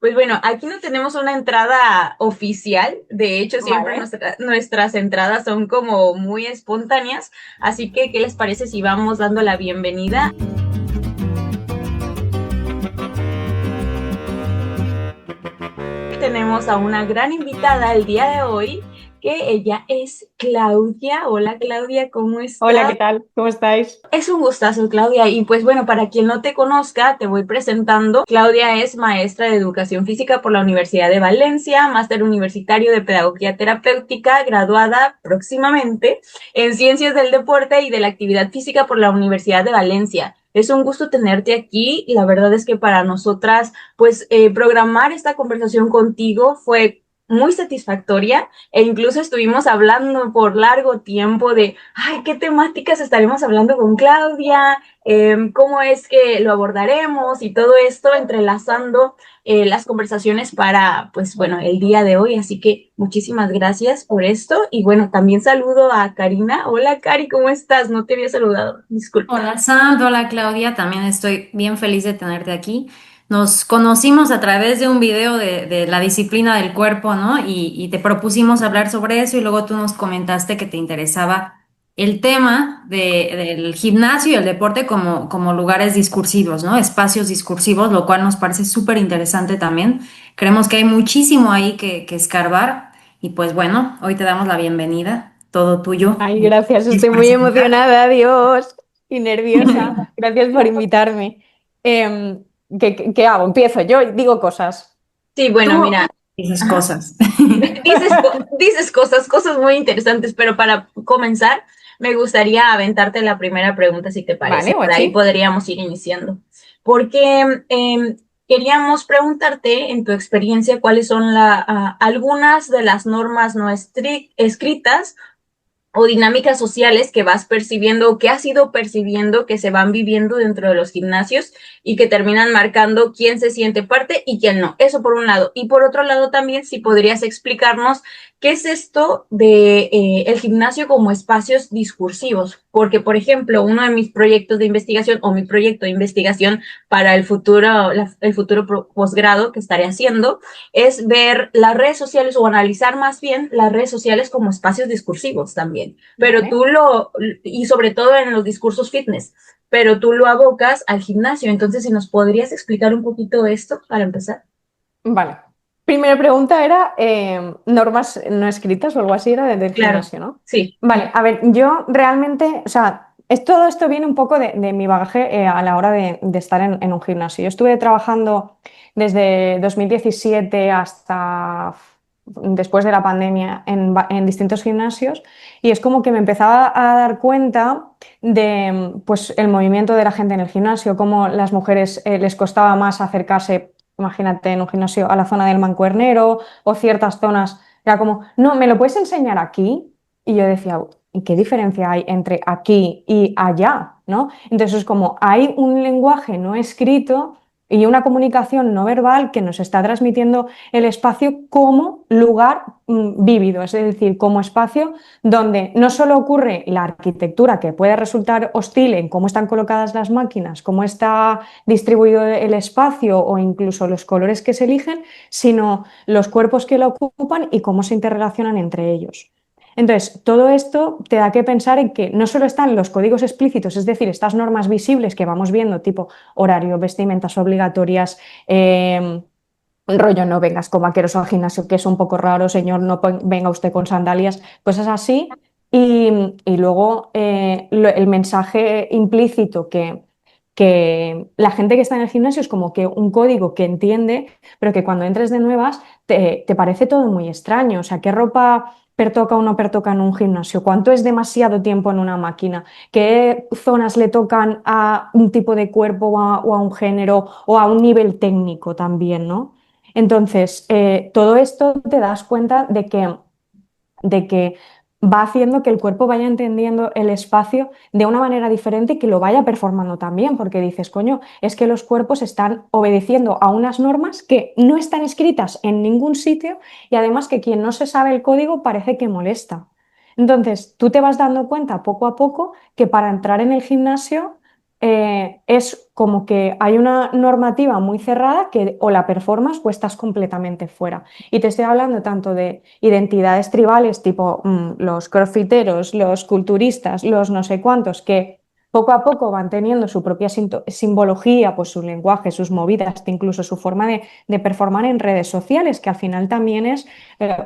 Pues bueno, aquí no tenemos una entrada oficial, de hecho siempre Vale. nuestras entradas son como muy espontáneas, así que ¿qué les parece si vamos dando la bienvenida? Tenemos a una gran invitada el día de hoy, que ella es Claudia. Hola Claudia, ¿cómo Hola, estás? ¿qué tal? ¿Cómo estáis? Es un gustazo, Claudia. Y pues bueno, para quien no te conozca, te voy presentando. Claudia es maestra de educación física por la Universidad de Valencia, máster universitario de pedagogía terapéutica, graduada próximamente en ciencias del deporte y de la actividad física por la Universidad de Valencia. Es un gusto tenerte aquí y la verdad es que para nosotras, pues programar esta conversación contigo fue muy satisfactoria e incluso estuvimos hablando por largo tiempo de ay, ¿qué temáticas estaremos hablando con Claudia? ¿Cómo es que lo abordaremos? Y todo esto entrelazando las conversaciones para, pues bueno, el día de hoy. Así que muchísimas gracias por esto. Y bueno, también saludo a Karina. Hola, Cari, ¿cómo estás? No te había saludado. Disculpa. Hola Sam, hola Claudia, también estoy bien feliz de tenerte aquí. Nos conocimos a través de un video de la disciplina del cuerpo, ¿no? Y te propusimos hablar sobre eso y luego tú nos comentaste que te interesaba el tema del gimnasio y el deporte como lugares discursivos, ¿no? Espacios discursivos, lo cual nos parece súper interesante también. Creemos que hay muchísimo ahí que escarbar y pues bueno, hoy te damos la bienvenida, todo tuyo. Ay, gracias, estoy Muchísimas muy gracias. emocionada, Dios, y nerviosa. Gracias por invitarme. ¿Qué hago? Empiezo yo, digo cosas. Sí, bueno, Tú, mira, Esas ajá. cosas. Dices cosas muy interesantes, pero para comenzar, me gustaría aventarte la primera pregunta, si te parece. vale, Por pues ahí sí. podríamos ir iniciando. Porque queríamos preguntarte, en tu experiencia, cuáles son algunas de las normas no escritas o dinámicas sociales que vas percibiendo o que has ido percibiendo que se van viviendo dentro de los gimnasios y que terminan marcando quién se siente parte y quién no. Eso por un lado. Y por otro lado también, si podrías explicarnos qué es esto de el gimnasio como espacios discursivos. Porque, por ejemplo, uno de mis proyectos de investigación o mi proyecto de investigación para el futuro posgrado que estaré haciendo es ver las redes sociales o analizar más bien las redes sociales como espacios discursivos también. Pero Vale. y sobre todo en los discursos fitness, pero tú lo abocas al gimnasio. Entonces, si nos podrías explicar un poquito esto para empezar. Vale. Primera pregunta era normas no escritas o algo así, era del Claro, gimnasio, ¿no? sí. Vale, a ver, yo realmente, o sea, todo esto viene un poco de mi bagaje a la hora de estar en un gimnasio. Yo estuve trabajando desde 2017 hasta después de la pandemia en distintos gimnasios y es como que me empezaba a dar cuenta de pues, el movimiento de la gente en el gimnasio, cómo las mujeres les costaba más acercarse, imagínate, en un gimnasio a la zona del mancuernero o ciertas zonas. Era como, no, ¿me lo puedes enseñar aquí? Y yo decía, ¿y qué diferencia hay entre aquí y allá? ¿No? Entonces es como, hay un lenguaje no escrito y una comunicación no verbal que nos está transmitiendo el espacio como lugar vívido, es decir, como espacio donde no solo ocurre la arquitectura que puede resultar hostil en cómo están colocadas las máquinas, cómo está distribuido el espacio o incluso los colores que se eligen, sino los cuerpos que lo ocupan y cómo se interrelacionan entre ellos. Entonces, todo esto te da que pensar en que no solo están los códigos explícitos, es decir, estas normas visibles que vamos viendo, tipo horario, vestimentas obligatorias, rollo no vengas con vaqueros al gimnasio, que es un poco raro, señor, no venga usted con sandalias, pues es así. Y luego el mensaje implícito que la gente que está en el gimnasio es como que un código que entiende, pero que cuando entres de nuevas te parece todo muy extraño. O sea, ¿qué ropa pertoca o no pertoca en un gimnasio? ¿Cuánto es demasiado tiempo en una máquina? ¿Qué zonas le tocan a un tipo de cuerpo o a un género o a un nivel técnico también, ¿no? Entonces, todo esto te das cuenta de que va haciendo que el cuerpo vaya entendiendo el espacio de una manera diferente y que lo vaya performando también, porque dices, coño, es que los cuerpos están obedeciendo a unas normas que no están escritas en ningún sitio y además que quien no se sabe el código parece que molesta. Entonces, tú te vas dando cuenta poco a poco que para entrar en el gimnasio es como que hay una normativa muy cerrada que o la performas o estás completamente fuera. Y te estoy hablando tanto de identidades tribales tipo los crossfiteros, los culturistas, los no sé cuántos, que poco a poco van teniendo su propia simbología, pues su lenguaje, sus movidas, incluso su forma de performar en redes sociales, que al final también es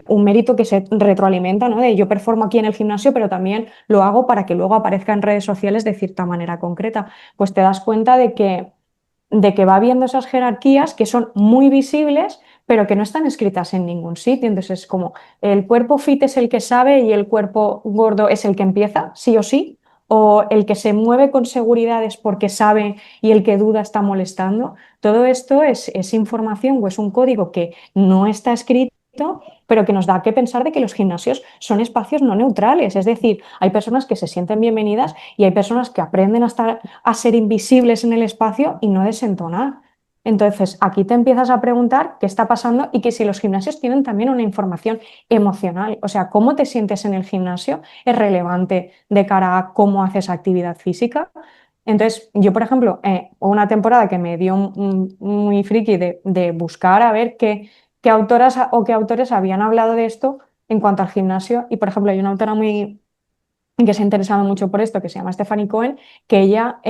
un mérito que se retroalimenta, ¿no? De yo performo aquí en el gimnasio, pero también lo hago para que luego aparezca en redes sociales de cierta manera concreta. Pues te das cuenta de que va habiendo esas jerarquías que son muy visibles, pero que no están escritas en ningún sitio. Entonces es como el cuerpo fit es el que sabe y el cuerpo gordo es el que empieza, sí o sí, o el que se mueve con seguridad es porque sabe y el que duda está molestando. Todo esto es información o es un código que no está escrito, pero que nos da que pensar de que los gimnasios son espacios no neutrales. Es decir, hay personas que se sienten bienvenidas y hay personas que aprenden a ser invisibles en el espacio y no desentonar. Entonces, aquí te empiezas a preguntar qué está pasando y que si los gimnasios tienen también una información emocional, o sea, cómo te sientes en el gimnasio es relevante de cara a cómo haces actividad física. Entonces, yo, por ejemplo, hubo una temporada que me dio muy friki de buscar a ver qué autoras o qué autores habían hablado de esto en cuanto al gimnasio. Y, por ejemplo, hay una autora que se ha interesado mucho por esto, que se llama Stephanie Cohen, que ella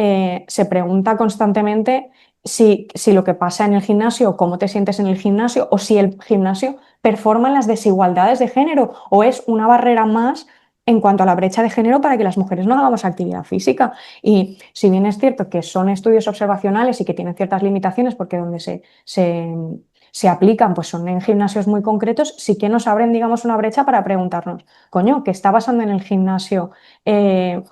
se pregunta constantemente si lo que pasa en el gimnasio, cómo te sientes en el gimnasio, o si el gimnasio performa en las desigualdades de género, o es una barrera más en cuanto a la brecha de género para que las mujeres no hagamos actividad física. Y si bien es cierto que son estudios observacionales y que tienen ciertas limitaciones, porque donde se aplican, pues son en gimnasios muy concretos, sí que nos abren, digamos, una brecha para preguntarnos, coño, ¿qué está pasando en el gimnasio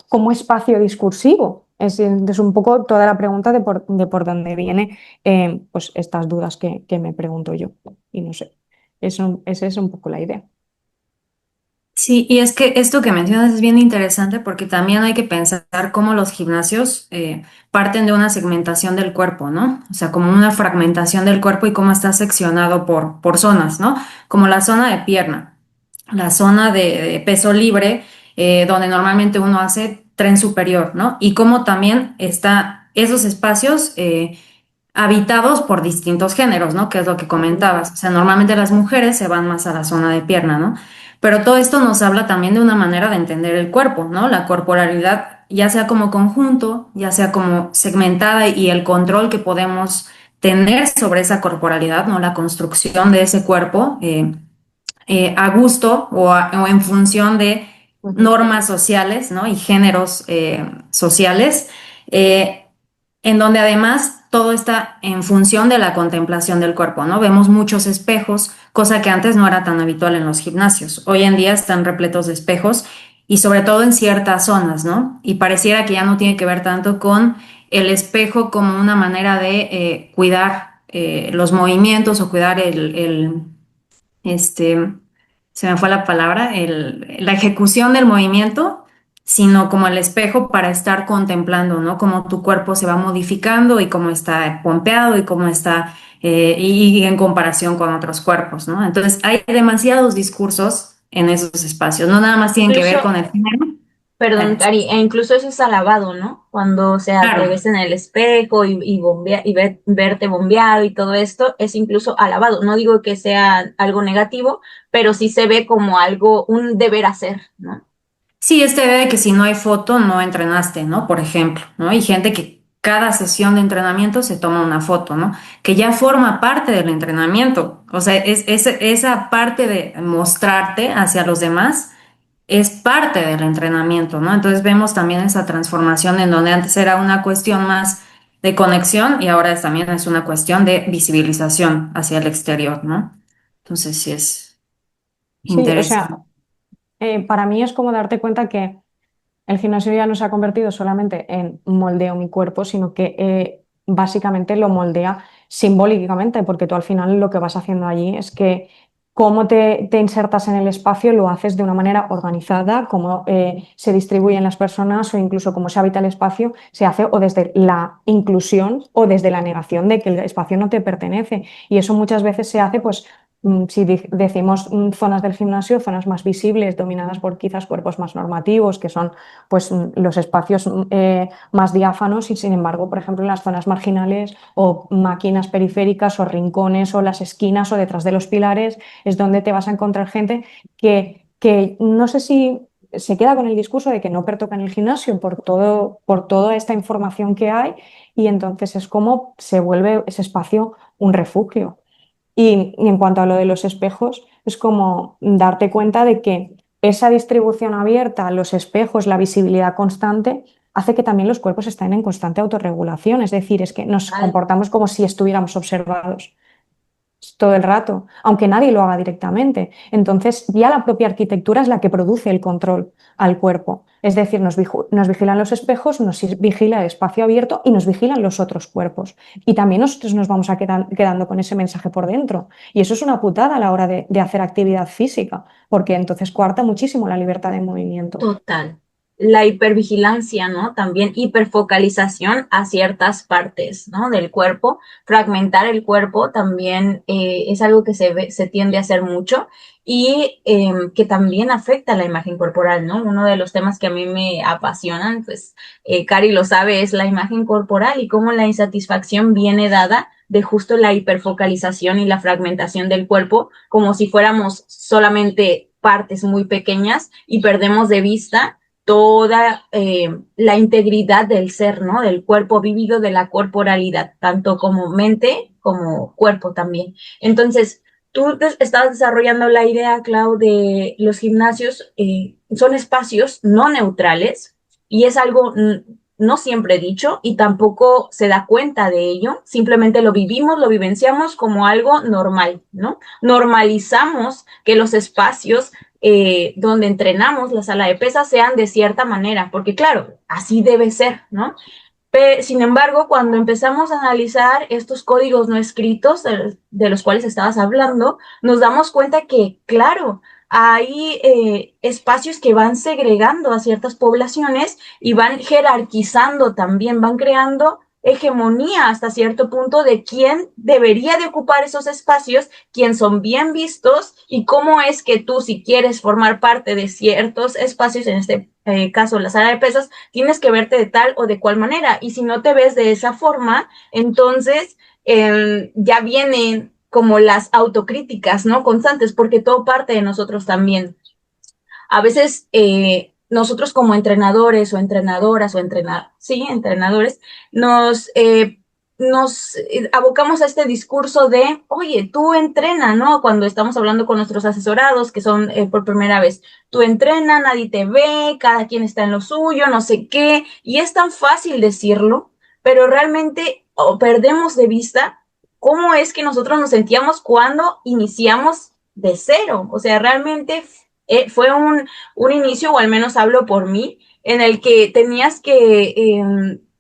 como espacio discursivo? Es un poco toda la pregunta de por dónde viene pues estas dudas que me pregunto yo. Y no sé, esa es un poco la idea. Sí, y es que esto que mencionas es bien interesante porque también hay que pensar cómo los gimnasios parten de una segmentación del cuerpo, ¿no? O sea, como una fragmentación del cuerpo y cómo está seccionado por zonas, ¿no? Como la zona de pierna, la zona de peso libre, donde normalmente uno hace tren superior, ¿no? Y cómo también está esos espacios habitados por distintos géneros, ¿no? Que es lo que comentabas. O sea, normalmente las mujeres se van más a la zona de pierna, ¿no? Pero todo esto nos habla también de una manera de entender el cuerpo, ¿no? La corporalidad, ya sea como conjunto, ya sea como segmentada y el control que podemos tener sobre esa corporalidad, ¿no? La construcción de ese cuerpo a gusto o en función de Ujú. normas sociales, ¿no? Y géneros sociales. En donde además todo está en función de la contemplación del cuerpo, ¿no? Vemos muchos espejos, cosa que antes no era tan habitual en los gimnasios. Hoy en día están repletos de espejos y sobre todo en ciertas zonas, ¿no? Y pareciera que ya no tiene que ver tanto con el espejo como una manera de cuidar los movimientos o cuidar este, se me fue la palabra, la ejecución del movimiento, sino como el espejo para estar contemplando, ¿no? Cómo tu cuerpo se va modificando y cómo está pompeado y cómo está, y en comparación con otros cuerpos, ¿no? Entonces, hay demasiados discursos en esos espacios, no nada más tienen que ver Incluso, con el género. perdón, Eh, Cari, e incluso eso es alabado, ¿no? Cuando, o sea, te Claro. ves en el espejo y verte bombeado y todo esto, es incluso alabado. No digo que sea algo negativo, pero sí se ve como algo, un deber hacer, ¿no? Sí, esta idea de que si no hay foto, no entrenaste, ¿no? Por ejemplo, ¿no? Y gente que cada sesión de entrenamiento se toma una foto, ¿no? Que ya forma parte del entrenamiento. O sea, esa parte de mostrarte hacia los demás es parte del entrenamiento, ¿no? Entonces vemos también esa transformación en donde antes era una cuestión más de conexión y ahora también es una cuestión de visibilización hacia el exterior, ¿no? Entonces sí es Sí, o interesante. sea, para mí es como darte cuenta que el gimnasio ya no se ha convertido solamente en moldeo mi cuerpo, sino que básicamente lo moldea simbólicamente, porque tú al final lo que vas haciendo allí es que cómo te insertas en el espacio lo haces de una manera organizada, cómo se distribuyen las personas o incluso cómo se habita el espacio, se hace o desde la inclusión o desde la negación de que el espacio no te pertenece. Y eso muchas veces se hace pues Si decimos zonas del gimnasio, zonas más visibles, dominadas por quizás cuerpos más normativos, que son pues, los espacios más diáfanos, y sin embargo, por ejemplo, en las zonas marginales o máquinas periféricas o rincones o las esquinas o detrás de los pilares, es donde te vas a encontrar gente que no sé si se queda con el discurso de que no pertoca en el gimnasio por toda esta información que hay, y entonces es como se vuelve ese espacio un refugio. Y en cuanto a lo de los espejos, es como darte cuenta de que esa distribución abierta, los espejos, la visibilidad constante, hace que también los cuerpos estén en constante autorregulación. Es decir, es que nos comportamos como si estuviéramos observados todo el rato, aunque nadie lo haga directamente. Entonces, ya la propia arquitectura es la que produce el control al cuerpo. Es decir, nos vigilan los espejos, nos vigila el espacio abierto y nos vigilan los otros cuerpos. Y también nosotros nos vamos a quedando con ese mensaje por dentro. Y eso es una putada a la hora de hacer actividad física, porque entonces coarta muchísimo la libertad de movimiento. Total. La hipervigilancia, ¿no? También hiperfocalización a ciertas partes, ¿no? Del cuerpo. Fragmentar el cuerpo también es algo que se tiende a hacer mucho y que también afecta la imagen corporal, ¿no? Uno de los temas que a mí me apasionan, pues Cari lo sabe, es la imagen corporal y cómo la insatisfacción viene dada de justo la hiperfocalización y la fragmentación del cuerpo, como si fuéramos solamente partes muy pequeñas y perdemos de vista toda la integridad del ser, ¿no? Del cuerpo vivido, de la corporalidad, tanto como mente como cuerpo también. Entonces, tú estabas desarrollando la idea, Clau, de los gimnasios son espacios no neutrales y es algo no siempre dicho y tampoco se da cuenta de ello, simplemente lo vivimos, lo vivenciamos como algo normal, ¿no? Normalizamos que los espacios donde entrenamos, la sala de pesas, sean de cierta manera, porque claro, así debe ser, ¿no? Sin embargo, cuando empezamos a analizar estos códigos no escritos de los cuales estabas hablando, nos damos cuenta que, claro, hay espacios que van segregando a ciertas poblaciones y van jerarquizando también, van creando hegemonía hasta cierto punto de quién debería de ocupar esos espacios, quién son bien vistos y cómo es que tú, si quieres formar parte de ciertos espacios, en este caso la sala de pesas, tienes que verte de tal o de cual manera. Y si no te ves de esa forma, entonces ya vienen como las autocríticas, ¿no? Constantes, porque todo parte de nosotros también. A veces nosotros como entrenadores o entrenadoras o sí, entrenadores, nos abocamos a este discurso de, oye, tú entrena, ¿no? Cuando estamos hablando con nuestros asesorados, que son por primera vez, tú entrena, nadie te ve, cada quien está en lo suyo, no sé qué, y es tan fácil decirlo, pero realmente perdemos de vista cómo es que nosotros nos sentíamos cuando iniciamos de cero, o sea, realmente fue un inicio, o al menos hablo por mí, en el que tenías que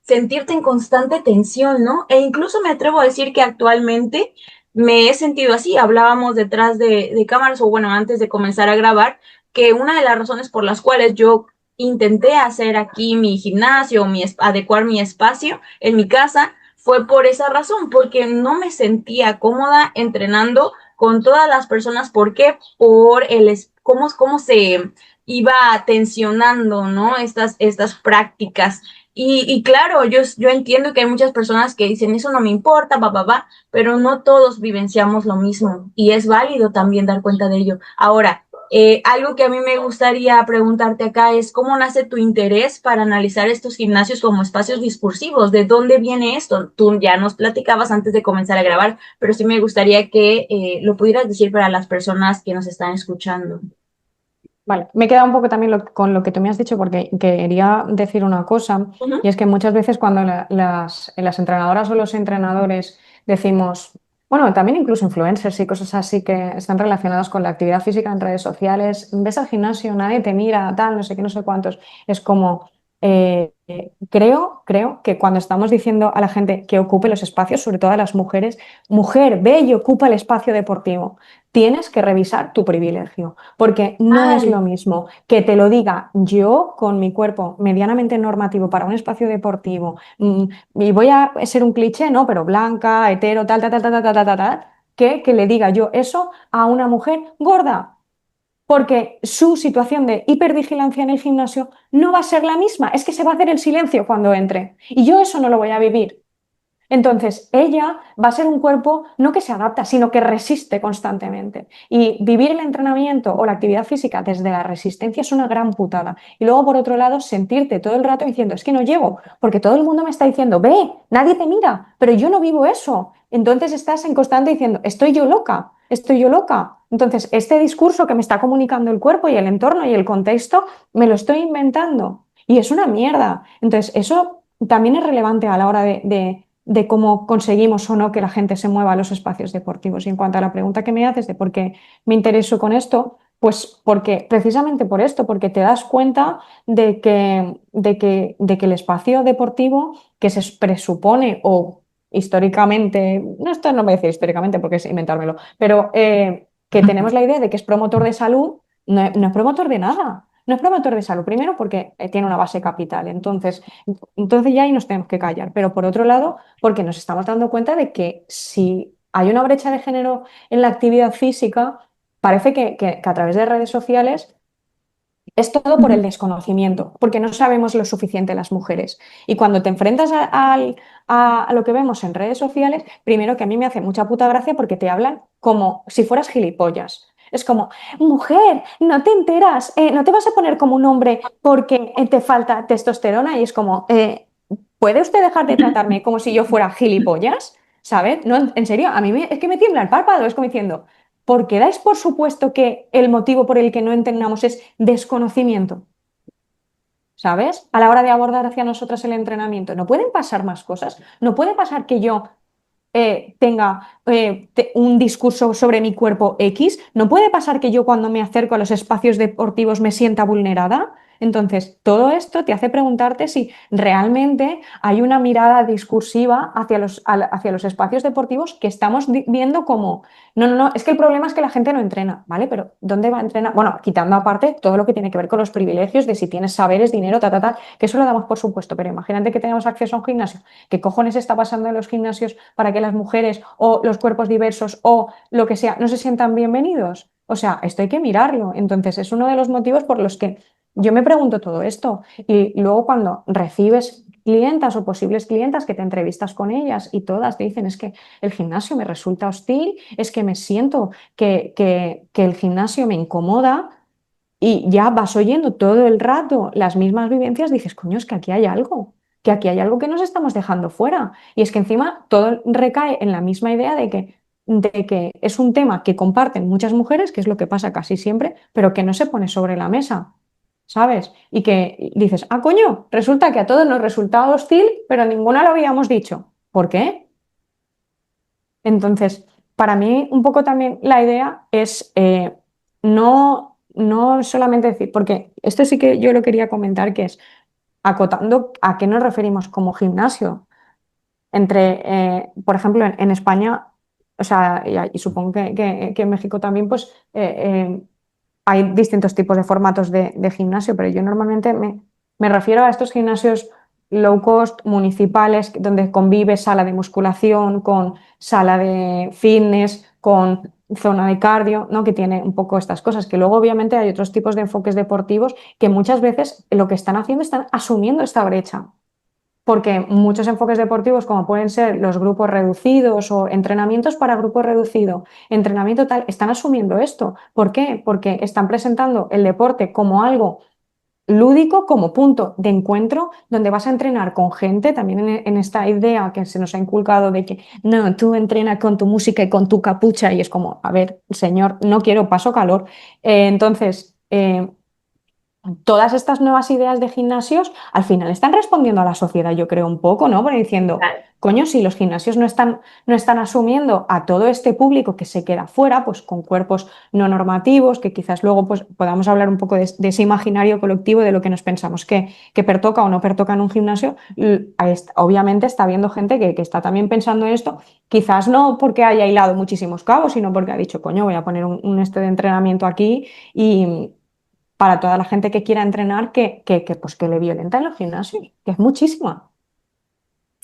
sentirte en constante tensión, ¿no? E incluso me atrevo a decir que actualmente me he sentido así. Hablábamos detrás de cámaras, o bueno, antes de comenzar a grabar, que una de las razones por las cuales yo intenté hacer aquí mi gimnasio, adecuar mi espacio en mi casa, fue por esa razón, porque no me sentía cómoda entrenando con todas las personas. ¿Por qué? Por cómo se iba tensionando, ¿no? Estas prácticas. Y claro, yo entiendo que hay muchas personas que dicen, eso no me importa, pero no todos vivenciamos lo mismo y es válido también dar cuenta de ello. Ahora, algo que a mí me gustaría preguntarte acá es cómo nace tu interés para analizar estos gimnasios como espacios discursivos. ¿De dónde viene esto? Tú ya nos platicabas antes de comenzar a grabar, pero sí me gustaría que lo pudieras decir para las personas que nos están escuchando. Vale, me he quedado un poco también con lo que tú me has dicho porque quería decir una cosa, Uh-huh. y es que muchas veces cuando las entrenadoras o los entrenadores decimos, bueno, también incluso influencers y cosas así que están relacionadas con la actividad física en redes sociales, ves al gimnasio, nadie te mira, tal, no sé qué, no sé cuántos, es como, creo que cuando estamos diciendo a la gente que ocupe los espacios, sobre todo a las mujeres, mujer, ve y ocupa el espacio deportivo. Tienes que revisar tu privilegio, porque no es Ay, lo mismo que te lo diga yo con mi cuerpo medianamente normativo para un espacio deportivo, y voy a ser un cliché, ¿no? Pero blanca, hetero, tal, tal, tal, tal, tal, tal, tal, tal, que le diga yo eso a una mujer gorda, porque su situación de hipervigilancia en el gimnasio no va a ser la misma, es que se va a hacer el silencio cuando entre y yo eso no lo voy a vivir. Entonces, ella va a ser un cuerpo no que se adapta, sino que resiste constantemente. Y vivir el entrenamiento o la actividad física desde la resistencia es una gran putada. Y luego, por otro lado, sentirte todo el rato diciendo, es que no llego, porque todo el mundo me está diciendo, ve, nadie te mira, pero yo no vivo eso. Entonces estás en constante diciendo, estoy yo loca, estoy yo loca. Entonces, este discurso que me está comunicando el cuerpo y el entorno y el contexto, me lo estoy inventando. Y es una mierda. Entonces, eso también es relevante a la hora de cómo conseguimos o no que la gente se mueva a los espacios deportivos. Y en cuanto a la pregunta que me haces de por qué me intereso con esto, pues porque precisamente por esto, porque te das cuenta de que el espacio deportivo que se presupone o históricamente, no, esto no voy a decir históricamente porque es inventármelo, pero que tenemos la idea de que es promotor de salud, no es promotor de nada. No es promotor de salud, primero porque tiene una base capital, entonces ya ahí nos tenemos que callar, pero por otro lado, porque nos estamos dando cuenta de que si hay una brecha de género en la actividad física, parece que a través de redes sociales es todo por el desconocimiento, porque no sabemos lo suficiente las mujeres. Y cuando te enfrentas a lo que vemos en redes sociales, primero que a mí me hace mucha puta gracia porque te hablan como si fueras gilipollas. Es como, mujer, no te enteras, no te vas a poner como un hombre porque te falta testosterona y es como, ¿puede usted dejar de tratarme como si yo fuera gilipollas? ¿Sabes? No, en serio, a mí es que me tiembla el párpado, es como diciendo, porque dais por supuesto que el motivo por el que no entrenamos es desconocimiento, ¿sabes? A la hora de abordar hacia nosotras el entrenamiento. No pueden pasar más cosas. No puede pasar que yo tenga un discurso sobre mi cuerpo X. No puede pasar que yo cuando me acerco a los espacios deportivos me sienta vulnerada. Entonces, todo esto te hace preguntarte si realmente hay una mirada discursiva hacia los espacios deportivos que estamos viendo como, no, no, no, es que el problema es que la gente no entrena, ¿vale? Pero ¿dónde va a entrenar? Bueno, quitando aparte todo lo que tiene que ver con los privilegios de si tienes saberes, dinero, que eso lo damos por supuesto, pero imagínate que tenemos acceso a un gimnasio. ¿Qué cojones está pasando en los gimnasios para que las mujeres o los cuerpos diversos o lo que sea no se sientan bienvenidos? O sea, esto hay que mirarlo. Entonces, es uno de los motivos por los que yo me pregunto todo esto. Y luego cuando recibes clientas o posibles clientas que te entrevistas con ellas y todas te dicen es que el gimnasio me resulta hostil, es que me siento que el gimnasio me incomoda y ya vas oyendo todo el rato las mismas vivencias, dices, coño, es que aquí hay algo, que aquí hay algo que nos estamos dejando fuera. Y es que encima todo recae en la misma idea de que es un tema que comparten muchas mujeres, que es lo que pasa casi siempre, pero que no se pone sobre la mesa, ¿sabes? Y que dices, ah, coño, resulta que a todos nos resultaba hostil, pero ninguna lo habíamos dicho. ¿Por qué? Entonces, para mí un poco también la idea es no solamente decir, porque esto sí que yo lo quería comentar, que es acotando a qué nos referimos como gimnasio. Por ejemplo, en España, o sea, y supongo que en México también, pues hay distintos tipos de formatos de gimnasio, pero yo normalmente me refiero a estos gimnasios low cost municipales donde convive sala de musculación con sala de fitness, con zona de cardio, ¿no? Que tiene un poco estas cosas, que luego obviamente hay otros tipos de enfoques deportivos que muchas veces lo que están haciendo están asumiendo esta brecha. Porque muchos enfoques deportivos, como pueden ser los grupos reducidos o entrenamientos para grupo reducido, entrenamiento tal, están asumiendo esto. ¿Por qué? Porque están presentando el deporte como algo lúdico, como punto de encuentro, donde vas a entrenar con gente, también en esta idea que se nos ha inculcado de que no, tú entrenas con tu música y con tu capucha, y es como, a ver, señor, no quiero, paso calor. Todas estas nuevas ideas de gimnasios al final están respondiendo a la sociedad, yo creo, un poco, ¿no? Porque diciendo, Claro. coño, si los gimnasios no están asumiendo a todo este público que se queda fuera, pues con cuerpos no normativos, que quizás luego pues, podamos hablar un poco de ese imaginario colectivo de lo que nos pensamos que pertoca o no pertoca en un gimnasio, obviamente está habiendo gente que está también pensando en esto, quizás no porque haya hilado muchísimos cabos, sino porque ha dicho, coño, voy a poner un de entrenamiento aquí y para toda la gente que quiera entrenar pues que le violenta en los gimnasios, que es muchísima.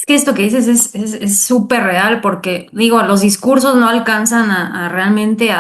Es que esto que dices es súper real porque, digo, los discursos no alcanzan a realmente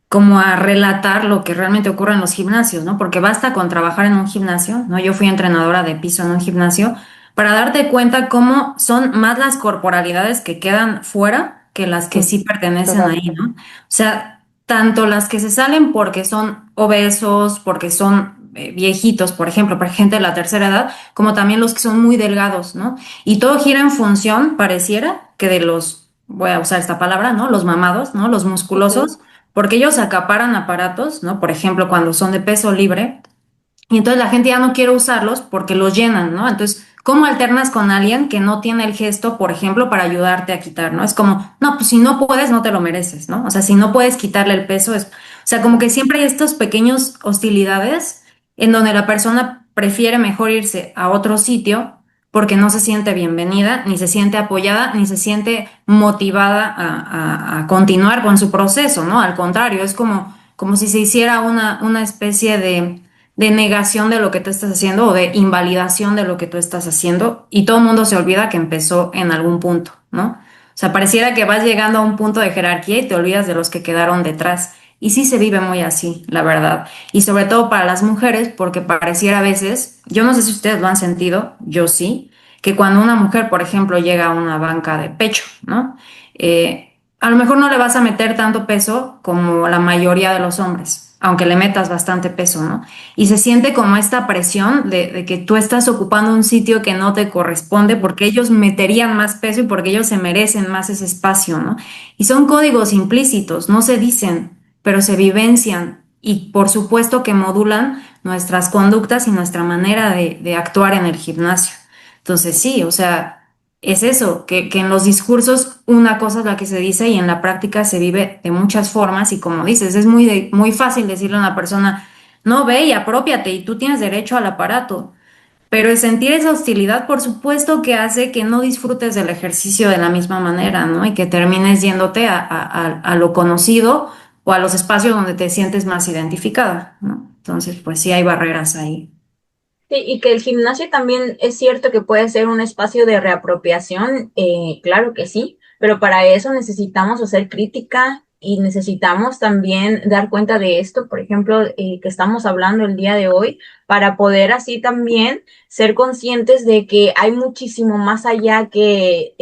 como a relatar lo que realmente ocurre en los gimnasios, ¿no? Porque basta con trabajar en un gimnasio, ¿no? Yo fui entrenadora de piso en un gimnasio para darte cuenta cómo son más las corporalidades que quedan fuera que las que Mm, sí pertenecen ahí, totalmente. ¿no? O sea, tanto las que se salen porque son obesos, porque son viejitos, por ejemplo, para gente de la tercera edad, como también los que son muy delgados, ¿no? Y todo gira en función, pareciera, que de los, voy a usar esta palabra, ¿no? Los mamados, ¿no? Los Ujú. musculosos porque ellos acaparan aparatos, ¿no? Por ejemplo, cuando son de peso libre, y entonces la gente ya no quiere usarlos porque los llenan, ¿no? Entonces, ¿cómo alternas con alguien que no tiene el gesto, por ejemplo, para ayudarte a quitar, ¿no? Es como, no, pues si no puedes, no te lo mereces, ¿no? O sea, si no puedes quitarle el peso, o sea, como que siempre hay estos pequeños hostilidades en donde la persona prefiere mejor irse a otro sitio porque no se siente bienvenida, ni se siente apoyada, ni se siente motivada a continuar con su proceso, ¿no? Al contrario, es como si se hiciera una especie de negación de lo que tú estás haciendo o de invalidación de lo que tú estás haciendo y todo el mundo se olvida que empezó en algún punto, ¿no? O sea, pareciera que vas llegando a un punto de jerarquía y te olvidas de los que quedaron detrás. Y sí se vive muy así, la verdad. Y sobre todo para las mujeres, porque pareciera a veces, yo no sé si ustedes lo han sentido, yo sí, que cuando una mujer, por ejemplo, llega a una banca de pecho, ¿no? A lo mejor no le vas a meter tanto peso como la mayoría de los hombres, aunque le metas bastante peso, ¿no? Y se siente como esta presión de que tú estás ocupando un sitio que no te corresponde porque ellos meterían más peso y porque ellos se merecen más ese espacio, ¿no? Y son códigos implícitos, no se dicen, pero se vivencian y por supuesto que modulan nuestras conductas y nuestra manera de actuar en el gimnasio. Entonces sí, o sea, es eso, que en los discursos una cosa es la que se dice y en la práctica se vive de muchas formas y como dices, es muy fácil decirle a una persona, no ve y apropiate y tú tienes derecho al aparato. Pero el sentir esa hostilidad, por supuesto, que hace que no disfrutes del ejercicio de la misma manera, ¿no? Y que termines yéndote a lo conocido o a los espacios donde te sientes más identificada, ¿no? Entonces, pues sí hay barreras ahí. Sí, y que el gimnasio también es cierto que puede ser un espacio de reapropiación, claro que sí, pero para eso necesitamos hacer crítica y necesitamos también dar cuenta de esto, por ejemplo, que estamos hablando el día de hoy, para poder así también ser conscientes de que hay muchísimo más allá que,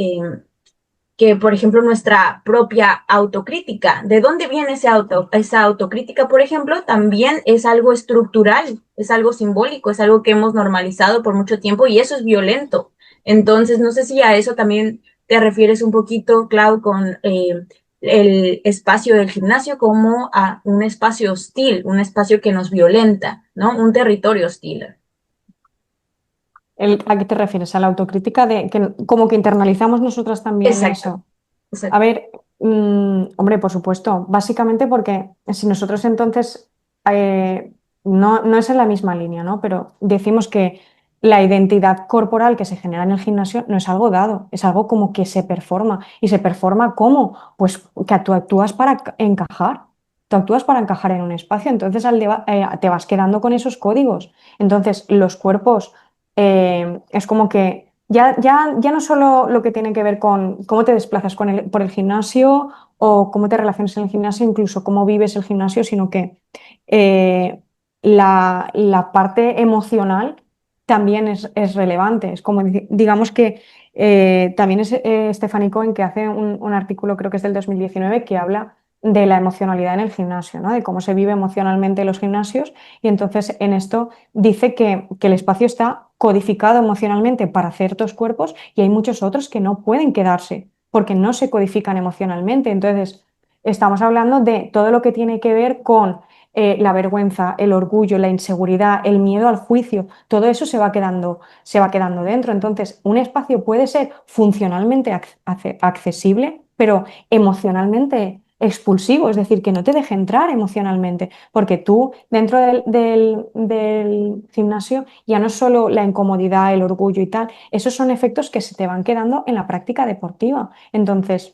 por ejemplo, nuestra propia autocrítica. ¿De dónde viene esa autocrítica, por ejemplo? También es algo estructural, es algo simbólico, es algo que hemos normalizado por mucho tiempo y eso es violento. Entonces, no sé si a eso también te refieres un poquito, Clau, con el espacio del gimnasio como a un espacio hostil, un espacio que nos violenta, ¿no? Un territorio hostil. ¿A qué te refieres? ¿A la autocrítica de que como que internalizamos nosotras también Exacto, eso? A exacto. ver, hombre, por supuesto, básicamente porque si nosotros entonces no es en la misma línea, ¿no? Pero decimos que la identidad corporal que se genera en el gimnasio no es algo dado, es algo como que se performa. ¿Y se performa cómo? Pues que tú actúas para encajar. Tú actúas para encajar en un espacio, entonces te vas quedando con esos códigos. Entonces, los cuerpos es como que ya no solo lo que tiene que ver con cómo te desplazas por el gimnasio o cómo te relacionas en el gimnasio, incluso cómo vives el gimnasio, sino que eh, la parte emocional también es relevante. Es como, digamos que también es Stephanie Cohen que hace un artículo, creo que es del 2019, que habla de la emocionalidad en el gimnasio, ¿no? De cómo se vive emocionalmente en los gimnasios. Y entonces en esto dice que el espacio está codificado emocionalmente para ciertos cuerpos y hay muchos otros que no pueden quedarse porque no se codifican emocionalmente. Entonces, estamos hablando de todo lo que tiene que ver con la vergüenza, el orgullo, la inseguridad, el miedo al juicio, todo eso se va quedando dentro. Entonces, un espacio puede ser funcionalmente accesible, pero emocionalmente expulsivo, es decir, que no te deje entrar emocionalmente, porque tú dentro del gimnasio ya no es solo la incomodidad, el orgullo y tal, esos son efectos que se te van quedando en la práctica deportiva. Entonces,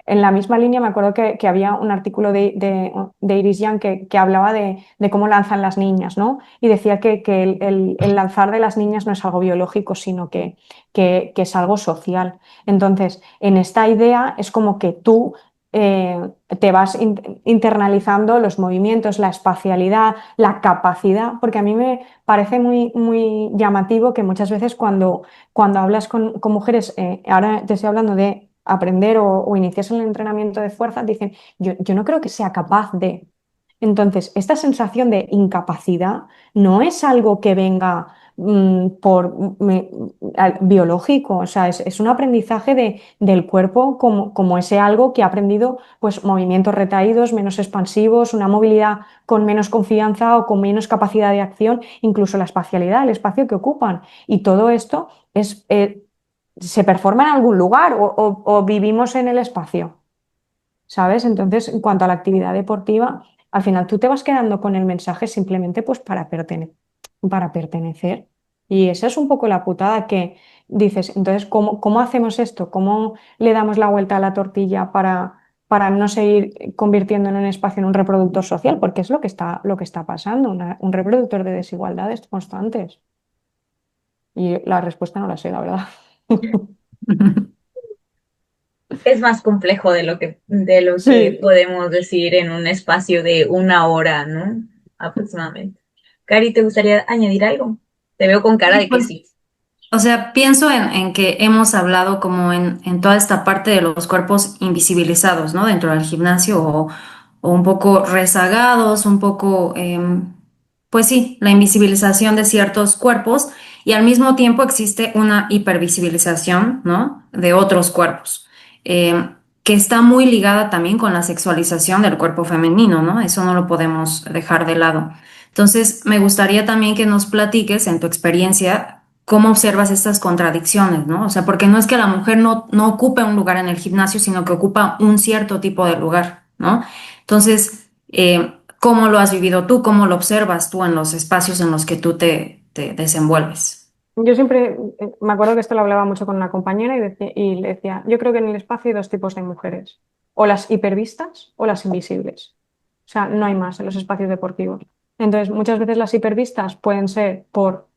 en la misma línea me acuerdo que había un artículo de Iris Young que hablaba de cómo lanzan las niñas, ¿no? Y decía que el lanzar de las niñas no es algo biológico, sino que es algo social. Entonces, en esta idea es como que tú te vas internalizando los movimientos, la espacialidad, la capacidad, porque a mí me parece muy, muy llamativo que muchas veces cuando hablas con mujeres, ahora te estoy hablando de aprender o iniciarse en el entrenamiento de fuerza, dicen, yo no creo que sea capaz de. Entonces, esta sensación de incapacidad no es algo que venga biológico, o sea, es un aprendizaje del cuerpo como ese algo que ha aprendido pues, movimientos retraídos, menos expansivos, una movilidad con menos confianza o con menos capacidad de acción, incluso la espacialidad, el espacio que ocupan. Y todo esto se performa en algún lugar o vivimos en el espacio, ¿sabes? Entonces, en cuanto a la actividad deportiva, al final tú te vas quedando con el mensaje simplemente pues para pertenecer. Y esa es un poco la putada que dices, entonces, ¿cómo hacemos esto? ¿Cómo le damos la vuelta a la tortilla para no seguir convirtiendo en un espacio en un reproductor social? Porque es lo que está pasando, un reproductor de desigualdades constantes. Y la respuesta no la sé, la verdad. Es más complejo de lo que Sí. podemos decir en un espacio de una hora, ¿no? Aproximadamente. Cari, ¿te gustaría añadir algo? Te veo con cara Sí, de que pues, sí. o sea, pienso en que hemos hablado como en toda esta parte de los cuerpos invisibilizados, ¿no? Dentro del gimnasio o un poco rezagados, un poco, pues sí, la invisibilización de ciertos cuerpos y al mismo tiempo existe una hipervisibilización, ¿no? De otros cuerpos, que está muy ligada también con la sexualización del cuerpo femenino, ¿no? Eso no lo podemos dejar de lado. Entonces, me gustaría también que nos platiques en tu experiencia cómo observas estas contradicciones, ¿no? O sea, porque no es que la mujer no ocupe un lugar en el gimnasio, sino que ocupa un cierto tipo de lugar, ¿no? Entonces, ¿cómo lo has vivido tú? ¿Cómo lo observas tú en los espacios en los que tú te desenvuelves? Yo siempre me acuerdo que esto lo hablaba mucho con una compañera y le decía, yo creo que en el espacio hay dos tipos de mujeres, o las hipervistas o las invisibles. O sea, no hay más en los espacios deportivos. Entonces, muchas veces las hipervistas pueden ser por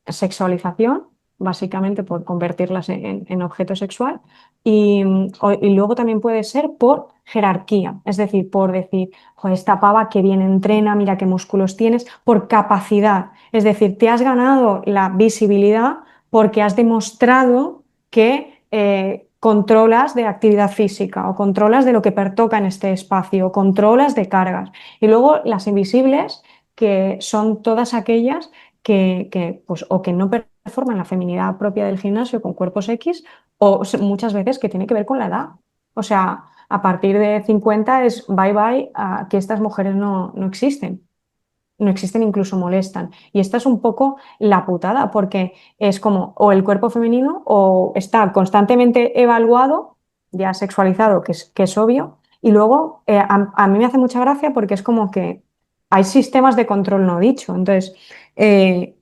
sexualización, básicamente por convertirlas en objeto sexual, y luego también puede ser por jerarquía, es decir, por decir, "Joder, esta pava que bien entrena, mira qué músculos tienes", por capacidad. Es decir, te has ganado la visibilidad porque has demostrado que controlas de actividad física o controlas de lo que pertoca en este espacio o controlas de cargas. Y luego las invisibles, que son todas aquellas pues, o que no performan la feminidad propia del gimnasio con cuerpos X o muchas veces que tiene que ver con la edad. O sea, a partir de 50 es bye bye, que estas mujeres no existen. No existen, incluso molestan. Y esta es un poco la putada, porque es como o el cuerpo femenino o está constantemente evaluado, ya sexualizado, que es obvio, y luego a mí me hace mucha gracia porque es como que hay sistemas de control no dicho. Entonces, eh,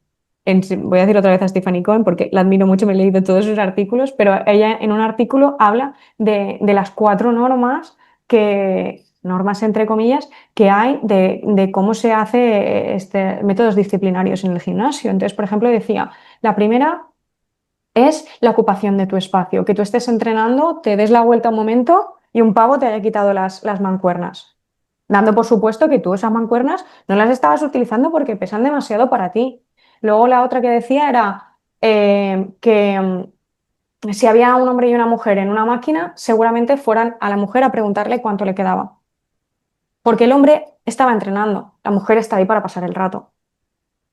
voy a decir otra vez a Stephanie Cohen porque la admiro mucho, me he leído todos sus artículos, pero ella en un artículo habla de las 4 normas normas entre comillas, que hay de cómo se hace métodos disciplinarios en el gimnasio. Entonces, por ejemplo, decía, la primera es la ocupación de tu espacio, que tú estés entrenando, te des la vuelta un momento y un pavo te haya quitado las mancuernas. Dando por supuesto que tú esas mancuernas no las estabas utilizando porque pesan demasiado para ti. Luego la otra que decía era que si había un hombre y una mujer en una máquina, seguramente fueran a la mujer a preguntarle cuánto le quedaba. Porque el hombre estaba entrenando, la mujer está ahí para pasar el rato.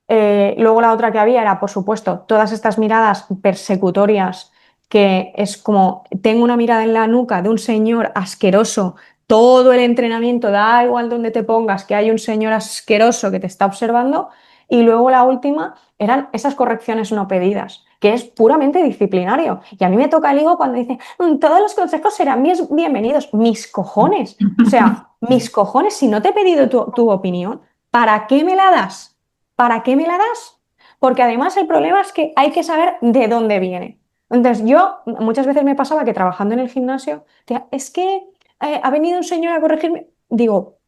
Luego la otra que había era, por supuesto, todas estas miradas persecutorias, que es como, tengo una mirada en la nuca de un señor asqueroso, todo el entrenamiento, da igual donde te pongas, que hay un señor asqueroso que te está observando. Y luego la última eran esas correcciones no pedidas, que es puramente disciplinario. Y a mí me toca el higo cuando dice, todos los consejos serán bienvenidos. Mis cojones. O sea, mis cojones, si no te he pedido tu opinión, ¿para qué me la das? ¿Para qué me la das? Porque además el problema es que hay que saber de dónde viene. Entonces yo muchas veces me pasaba que trabajando en el gimnasio, es que ha venido un señor a corregirme. Digo,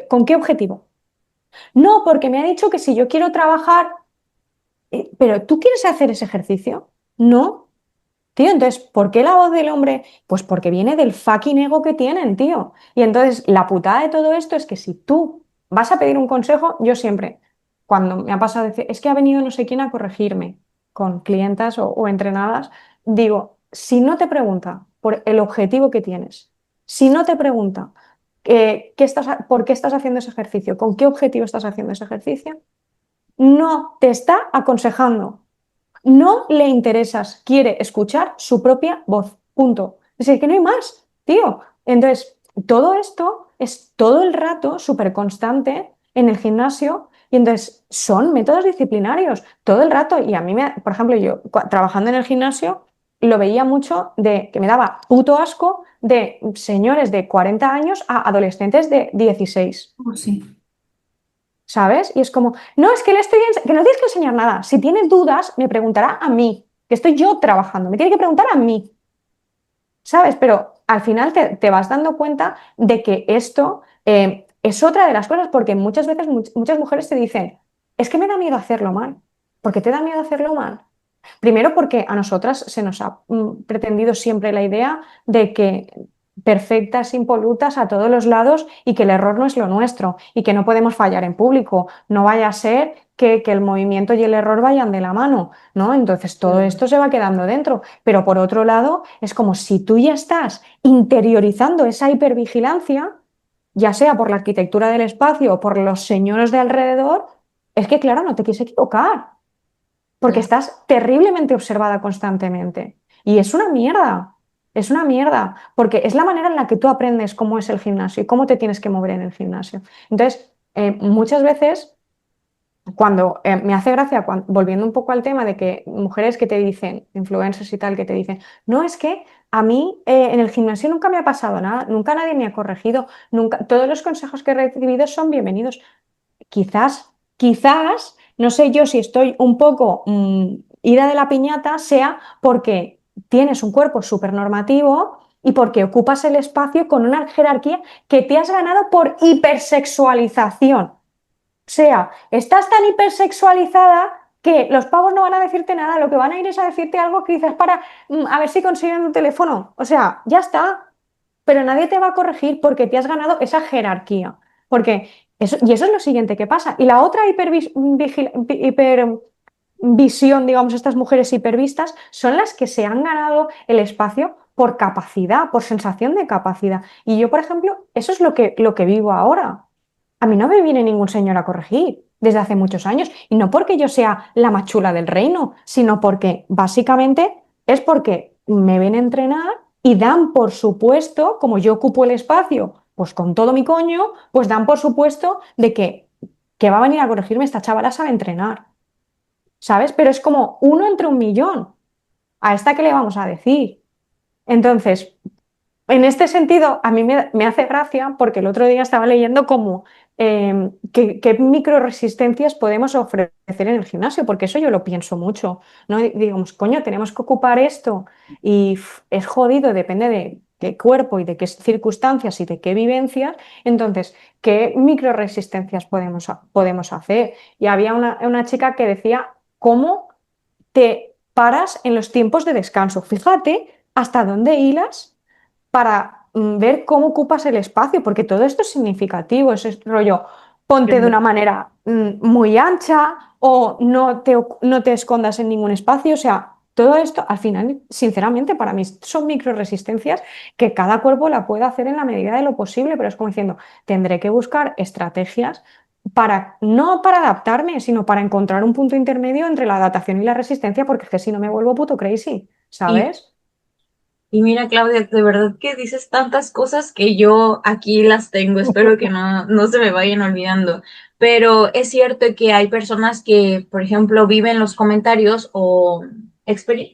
¿con qué objetivo? No, porque me ha dicho que si yo quiero trabajar, pero ¿tú quieres hacer ese ejercicio? No. Tío, entonces, ¿por qué la voz del hombre? Pues porque viene del fucking ego que tienen, tío. Y entonces, la putada de todo esto es que si tú vas a pedir un consejo, yo siempre, cuando me ha pasado, decir, es que ha venido no sé quién a corregirme con clientas o entrenadas, digo, si no te pregunta por el objetivo que tienes, si no te pregunta por qué estás haciendo ese ejercicio, con qué objetivo estás haciendo ese ejercicio, no te está aconsejando, no le interesas, quiere escuchar su propia voz. Punto. Es decir, que no hay más, tío. Entonces, todo esto es todo el rato súper constante en el gimnasio y entonces son métodos disciplinarios todo el rato. Y a mí, por ejemplo, yo trabajando en el gimnasio lo veía mucho de que me daba puto asco de señores de 40 años a adolescentes de 16. Oh, sí. ¿Sabes? Y es como, no, es que que no tienes que enseñar nada. Si tienes dudas, me preguntará a mí, que estoy yo trabajando, me tiene que preguntar a mí, ¿sabes? Pero al final te vas dando cuenta de que esto es otra de las cosas, porque muchas veces muchas mujeres te dicen, es que me da miedo hacerlo mal. ¿Por qué te da miedo hacerlo mal? Primero porque a nosotras se nos ha pretendido siempre la idea de que perfectas, impolutas a todos los lados y que el error no es lo nuestro y que no podemos fallar en público. No vaya a ser que el movimiento y el error vayan de la mano, ¿no? Entonces todo esto se va quedando dentro. Pero por otro lado, es como si tú ya estás interiorizando esa hipervigilancia, ya sea por la arquitectura del espacio o por los señores de alrededor, es que claro, no te quieres equivocar porque Claro. estás terriblemente observada constantemente. Y es una mierda, porque es la manera en la que tú aprendes cómo es el gimnasio y cómo te tienes que mover en el gimnasio. Entonces, muchas veces, cuando me hace gracia, volviendo un poco al tema de que mujeres que te dicen, influencers y tal, que te dicen, no, es que a mí en el gimnasio nunca me ha pasado nada, nunca nadie me ha corregido, nunca, todos los consejos que he recibido son bienvenidos. Quizás, no sé yo si estoy un poco ida de la piñata, sea porque tienes un cuerpo súper normativo y porque ocupas el espacio con una jerarquía que te has ganado por hipersexualización. O sea, estás tan hipersexualizada que los pavos no van a decirte nada, lo que van a ir es a decirte algo que dices para a ver si consiguen un teléfono. O sea, ya está. Pero nadie te va a corregir porque te has ganado esa jerarquía. Porque y eso es lo siguiente que pasa. Y la otra hipervisión, digamos, estas mujeres hipervistas, son las que se han ganado el espacio por capacidad, por sensación de capacidad. Y yo, por ejemplo, eso es lo que vivo ahora. A mí no me viene ningún señor a corregir desde hace muchos años. Y no porque yo sea la más chula del reino, sino porque básicamente es porque me ven entrenar y dan por supuesto, como yo ocupo el espacio, pues con todo mi coño, pues dan por supuesto de que va a venir a corregirme, esta chavala sabe entrenar, ¿sabes? Pero es como uno entre un millón. ¿A esta qué le vamos a decir? Entonces, en este sentido, a mí me hace gracia porque el otro día estaba leyendo como qué microresistencias podemos ofrecer en el gimnasio, porque eso yo lo pienso mucho, ¿no? Digamos, coño, tenemos que ocupar esto y es jodido, depende de qué cuerpo y de qué circunstancias y de qué vivencias. Entonces, ¿qué microresistencias podemos hacer? Y había una chica que decía, ¿cómo te paras en los tiempos de descanso? Fíjate hasta dónde hilas para ver cómo ocupas el espacio, porque todo esto es significativo, es rollo, ponte de una manera muy ancha o no te escondas en ningún espacio, o sea, todo esto al final, sinceramente, para mí son microresistencias que cada cuerpo la puede hacer en la medida de lo posible, pero es como diciendo, tendré que buscar estrategias no para adaptarme, sino para encontrar un punto intermedio entre la adaptación y la resistencia, porque es que si no me vuelvo puto crazy, Y, ¿sabes? y mira, Claudia, de verdad que dices tantas cosas que yo aquí las tengo, espero que no se me vayan olvidando. Pero es cierto que hay personas que, por ejemplo, viven los comentarios o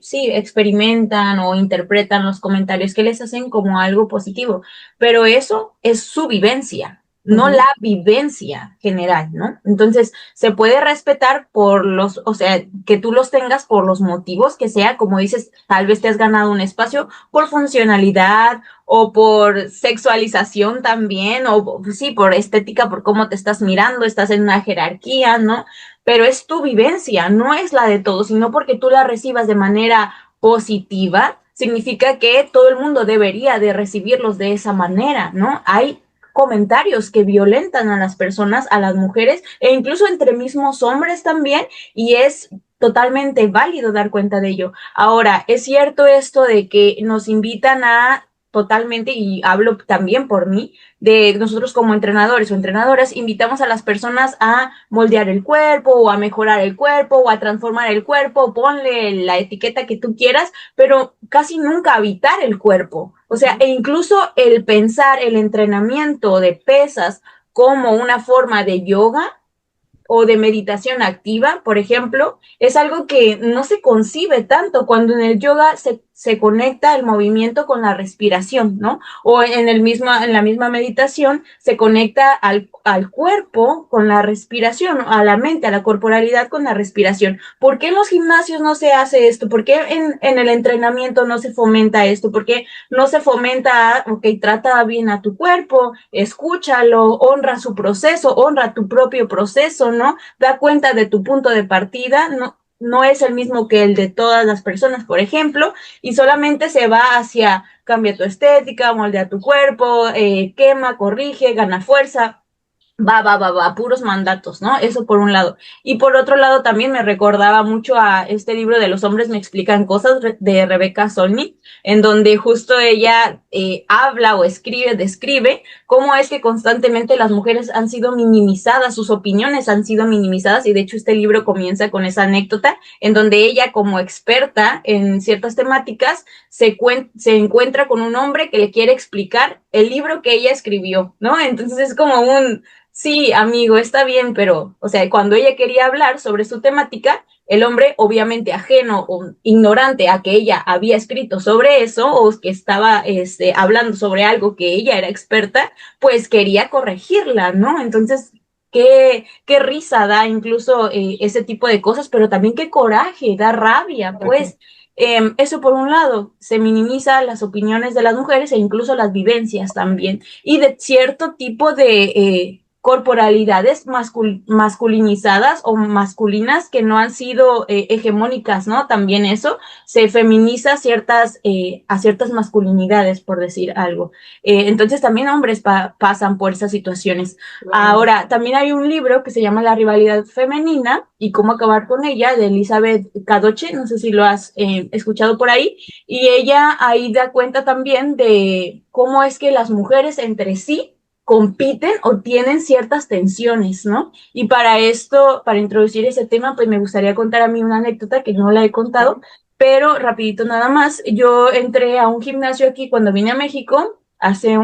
sí, experimentan o interpretan los comentarios que les hacen como algo positivo, pero eso es su vivencia. no la vivencia general, ¿no? Entonces, se puede respetar por los, o sea, que tú los tengas por los motivos que sea, como dices, tal vez te has ganado un espacio por funcionalidad o por sexualización también, o sí, por estética, por cómo te estás mirando, estás en una jerarquía, ¿no? Pero es tu vivencia, no es la de todos, sino porque tú la recibas de manera positiva, significa que todo el mundo debería de recibirlos de esa manera, ¿no? Hay comentarios que violentan a las personas, a las mujeres, e incluso entre mismos hombres también, y es totalmente válido dar cuenta de ello. Ahora, es cierto esto de que nos invitan a totalmente, y hablo también por mí, de nosotros como entrenadores o entrenadoras, invitamos a las personas a moldear el cuerpo o a mejorar el cuerpo o a transformar el cuerpo, ponle la etiqueta que tú quieras, pero casi nunca habitar el cuerpo. O sea, e incluso el pensar el entrenamiento de pesas como una forma de yoga o de meditación activa, por ejemplo, es algo que no se concibe tanto cuando en el yoga se conecta el movimiento con la respiración, ¿no? O en la misma meditación se conecta al cuerpo con la respiración, a la mente, a la corporalidad con la respiración. ¿Por qué en los gimnasios no se hace esto? ¿Por qué en el entrenamiento no se fomenta esto? ¿Por qué no se fomenta, ok, trata bien a tu cuerpo, escúchalo, honra su proceso, honra tu propio proceso, ¿no? Da cuenta de tu punto de partida, no es el mismo que el de todas las personas, por ejemplo, y solamente se va hacia cambia tu estética, moldea tu cuerpo, quema, corrige, gana fuerza. Puros mandatos, ¿no? Eso por un lado. Y por otro lado también me recordaba mucho a este libro de Los hombres me explican cosas de Rebecca Solnit, en donde justo ella habla o describe cómo es que constantemente las mujeres han sido minimizadas, sus opiniones han sido minimizadas, y de hecho este libro comienza con esa anécdota en donde ella, como experta en ciertas temáticas, se encuentra con un hombre que le quiere explicar el libro que ella escribió, ¿no? Entonces es como sí, amigo, está bien, pero, o sea, cuando ella quería hablar sobre su temática, el hombre, obviamente ajeno o ignorante a que ella había escrito sobre eso o que estaba hablando sobre algo que ella era experta, pues quería corregirla, ¿no? Entonces, qué risa da incluso ese tipo de cosas, pero también qué coraje, da rabia, pues. Eso por un lado, se minimiza las opiniones de las mujeres e incluso las vivencias también, y de cierto tipo de corporalidades masculinizadas o masculinas que no han sido hegemónicas, ¿no? También eso se feminiza a ciertas masculinidades, por decir algo. Entonces también hombres pasan por esas situaciones. Ahora, también hay un libro que se llama La rivalidad femenina y cómo acabar con ella, de Elizabeth Cadoche, no sé si lo has escuchado por ahí, y ella ahí da cuenta también de cómo es que las mujeres entre sí compiten o tienen ciertas tensiones, ¿no? Y para esto, para introducir ese tema, pues me gustaría contar a mí una anécdota que no la he contado, pero rapidito nada más. Yo entré a un gimnasio aquí cuando vine a México, hace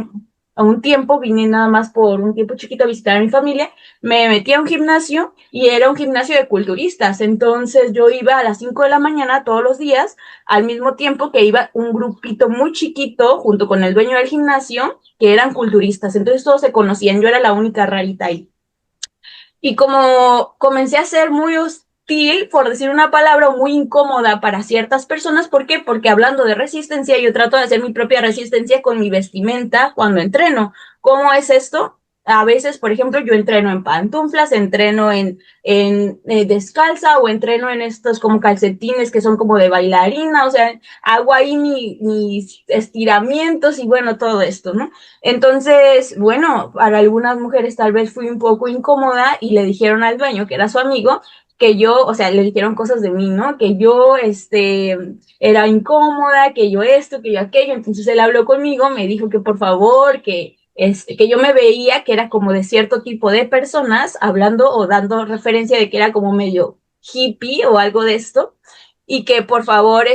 un tiempo, vine nada más por un tiempo chiquito a visitar a mi familia, me metí a un gimnasio y era un gimnasio de culturistas, entonces yo iba a las 5 de la mañana todos los días, al mismo tiempo que iba un grupito muy chiquito junto con el dueño del gimnasio, que eran culturistas, entonces todos se conocían, yo era la única rarita ahí. Y como comencé a ser muy hostil, por decir una palabra, muy incómoda para ciertas personas, ¿por qué? Porque hablando de resistencia, yo trato de hacer mi propia resistencia con mi vestimenta cuando entreno. ¿Cómo es esto? A veces, por ejemplo, yo entreno en pantuflas, entreno en descalza o entreno en estos como calcetines que son como de bailarina, o sea, hago ahí mis estiramientos y bueno, todo esto, ¿no? Entonces, bueno, para algunas mujeres tal vez fui un poco incómoda y le dijeron al dueño, que era su amigo, que yo, o sea, le dijeron cosas de mí, ¿no? Que yo, era incómoda, que yo esto, que yo aquello. Entonces él habló conmigo, me dijo que por favor, que yo me veía que era como de cierto tipo de personas, hablando o dando referencia de que era como medio hippie o algo de esto, y que por favor,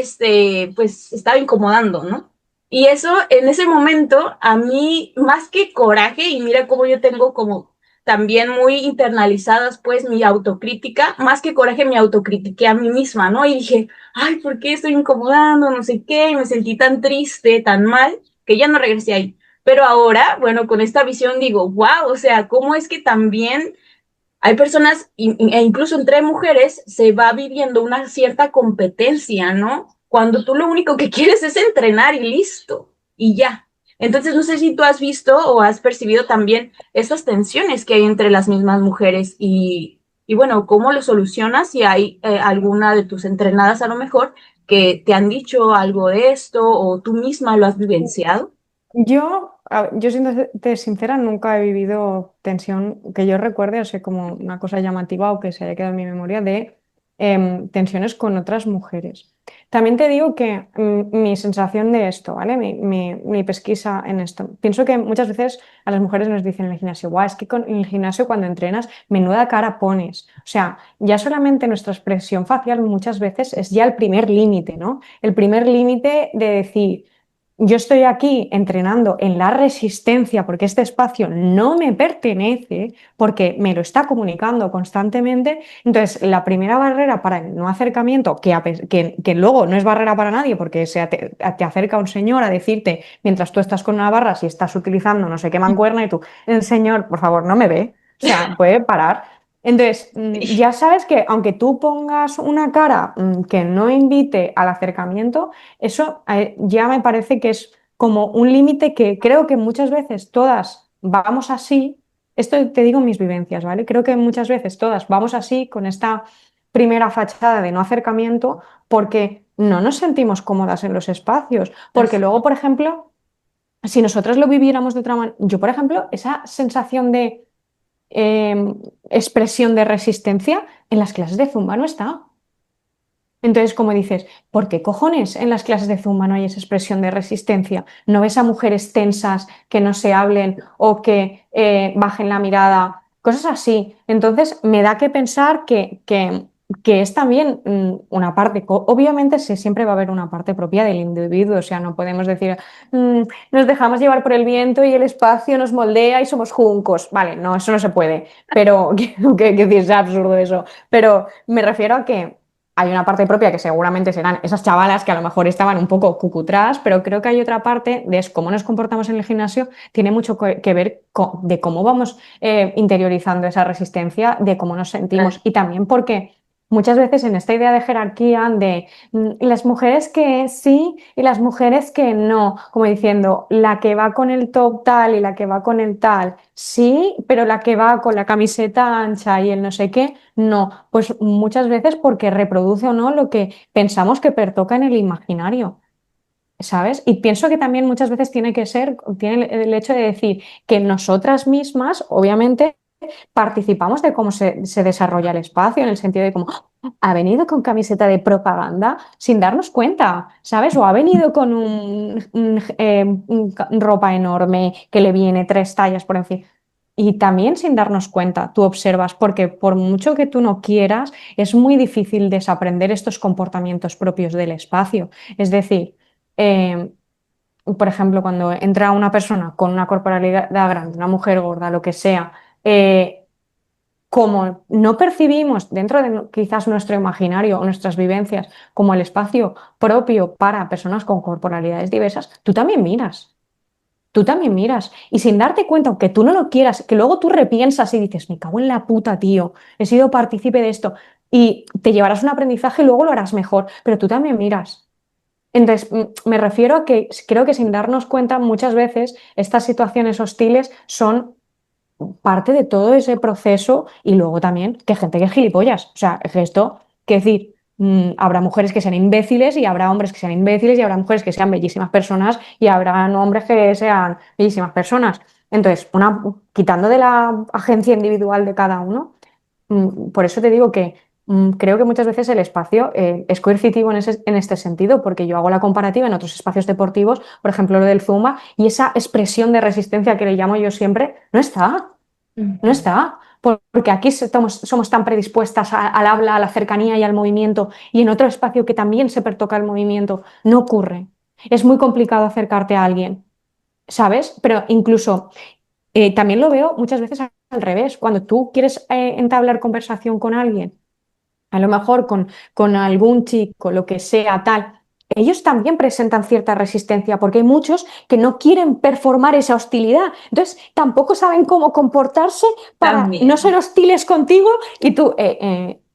pues estaba incomodando, ¿no? Y eso, en ese momento, a mí, más que coraje, y mira cómo yo tengo como también muy internalizadas, pues, mi autocrítica, más que coraje, me autocritiqué a mí misma, ¿no? Y dije, ay, ¿por qué estoy incomodando? No sé qué, y me sentí tan triste, tan mal, que ya no regresé ahí. Pero ahora, bueno, con esta visión digo, wow, o sea, ¿cómo es que también hay personas, e incluso entre mujeres, se va viviendo una cierta competencia, ¿no? Cuando tú lo único que quieres es entrenar y listo, y ya. Entonces, no sé si tú has visto o has percibido también esas tensiones que hay entre las mismas mujeres y bueno, ¿cómo lo solucionas? Si hay alguna de tus entrenadas a lo mejor que te han dicho algo de esto o tú misma lo has vivenciado. Yo siendo sincera, nunca he vivido tensión que yo recuerde, o sea, como una cosa llamativa o que se haya quedado en mi memoria de tensiones con otras mujeres. También te digo que mi sensación de esto, ¿vale? Mi pesquisa en esto. Pienso que muchas veces a las mujeres nos dicen en el gimnasio, guau, es que en el gimnasio cuando entrenas, menuda cara pones. O sea, ya solamente nuestra expresión facial muchas veces es ya el primer límite, ¿no? El primer límite de decir yo estoy aquí entrenando en la resistencia porque este espacio no me pertenece, porque me lo está comunicando constantemente. Entonces, la primera barrera para el no acercamiento, que luego no es barrera para nadie porque te acerca un señor a decirte, mientras tú estás con una barra, si estás utilizando no sé qué mancuerna y tú, el señor, por favor, no me ve. O sea, puede parar. Entonces, Sí. ya sabes que aunque tú pongas una cara que no invite al acercamiento, eso ya me parece que es como un límite que creo que muchas veces todas vamos así. Esto te digo mis vivencias, ¿vale? Creo que muchas veces todas vamos así con esta primera fachada de no acercamiento porque no nos sentimos cómodas en los espacios. Porque luego, por ejemplo, si nosotras lo viviéramos de otra manera, yo, por ejemplo, esa sensación de expresión de resistencia en las clases de Zumba no está. Entonces, como dices, ¿por qué cojones en las clases de Zumba no hay esa expresión de resistencia? ¿No ves a mujeres tensas que no se hablen o que bajen la mirada? Cosas así. Entonces, me da que pensar que es también una parte, obviamente siempre va a haber una parte propia del individuo, o sea, no podemos decir, nos dejamos llevar por el viento y el espacio nos moldea y somos juncos. Vale, no, eso no se puede, pero que es absurdo eso. Pero me refiero a que hay una parte propia que seguramente serán esas chavalas que a lo mejor estaban un poco cucutrás, pero creo que hay otra parte de cómo nos comportamos en el gimnasio, tiene mucho que ver de cómo vamos interiorizando esa resistencia, de cómo nos sentimos y también porque muchas veces en esta idea de jerarquía de las mujeres que sí y las mujeres que no, como diciendo la que va con el top tal y la que va con el tal, sí, pero la que va con la camiseta ancha y el no sé qué, no. Pues muchas veces porque reproduce o no lo que pensamos que pertoca en el imaginario, ¿sabes? Y pienso que también muchas veces tiene el hecho de decir que nosotras mismas, obviamente, participamos de cómo se desarrolla el espacio, en el sentido de cómo ha venido con camiseta de propaganda sin darnos cuenta, ¿sabes? O ha venido con ropa enorme que le viene 3 tallas por encima. Y también sin darnos cuenta, tú observas, porque por mucho que tú no quieras, es muy difícil desaprender estos comportamientos propios del espacio. Es decir, eh, por ejemplo, cuando entra una persona con una corporalidad grande, una mujer gorda, lo que sea, como no percibimos dentro de quizás nuestro imaginario o nuestras vivencias como el espacio propio para personas con corporalidades diversas, tú también miras. Tú también miras. Y sin darte cuenta, aunque tú no lo quieras, que luego tú repiensas y dices, me cago en la puta, tío, he sido partícipe de esto. Y te llevarás un aprendizaje y luego lo harás mejor, pero tú también miras. Entonces, me refiero a que creo que sin darnos cuenta, muchas veces estas situaciones hostiles son parte de todo ese proceso y luego también que gente que es gilipollas. O sea, es que esto, que decir, habrá mujeres que sean imbéciles y habrá hombres que sean imbéciles y habrá mujeres que sean bellísimas personas y habrá hombres que sean bellísimas personas. Entonces, quitando de la agencia individual de cada uno, por eso te digo que creo que muchas veces el espacio es coercitivo en este sentido, porque yo hago la comparativa en otros espacios deportivos, por ejemplo lo del Zumba, y esa expresión de resistencia que le llamo yo siempre, no está. No Ujú. está, porque aquí somos tan predispuestas al habla, a la cercanía y al movimiento, y en otro espacio que también se pertoca el movimiento, no ocurre. Es muy complicado acercarte a alguien, ¿sabes? Pero incluso también lo veo muchas veces al revés. Cuando tú quieres entablar conversación con alguien, a lo mejor con algún chico, lo que sea, tal, ellos también presentan cierta resistencia, porque hay muchos que no quieren performar esa hostilidad. Entonces, tampoco saben cómo comportarse para no ser También. hostiles contigo y tú,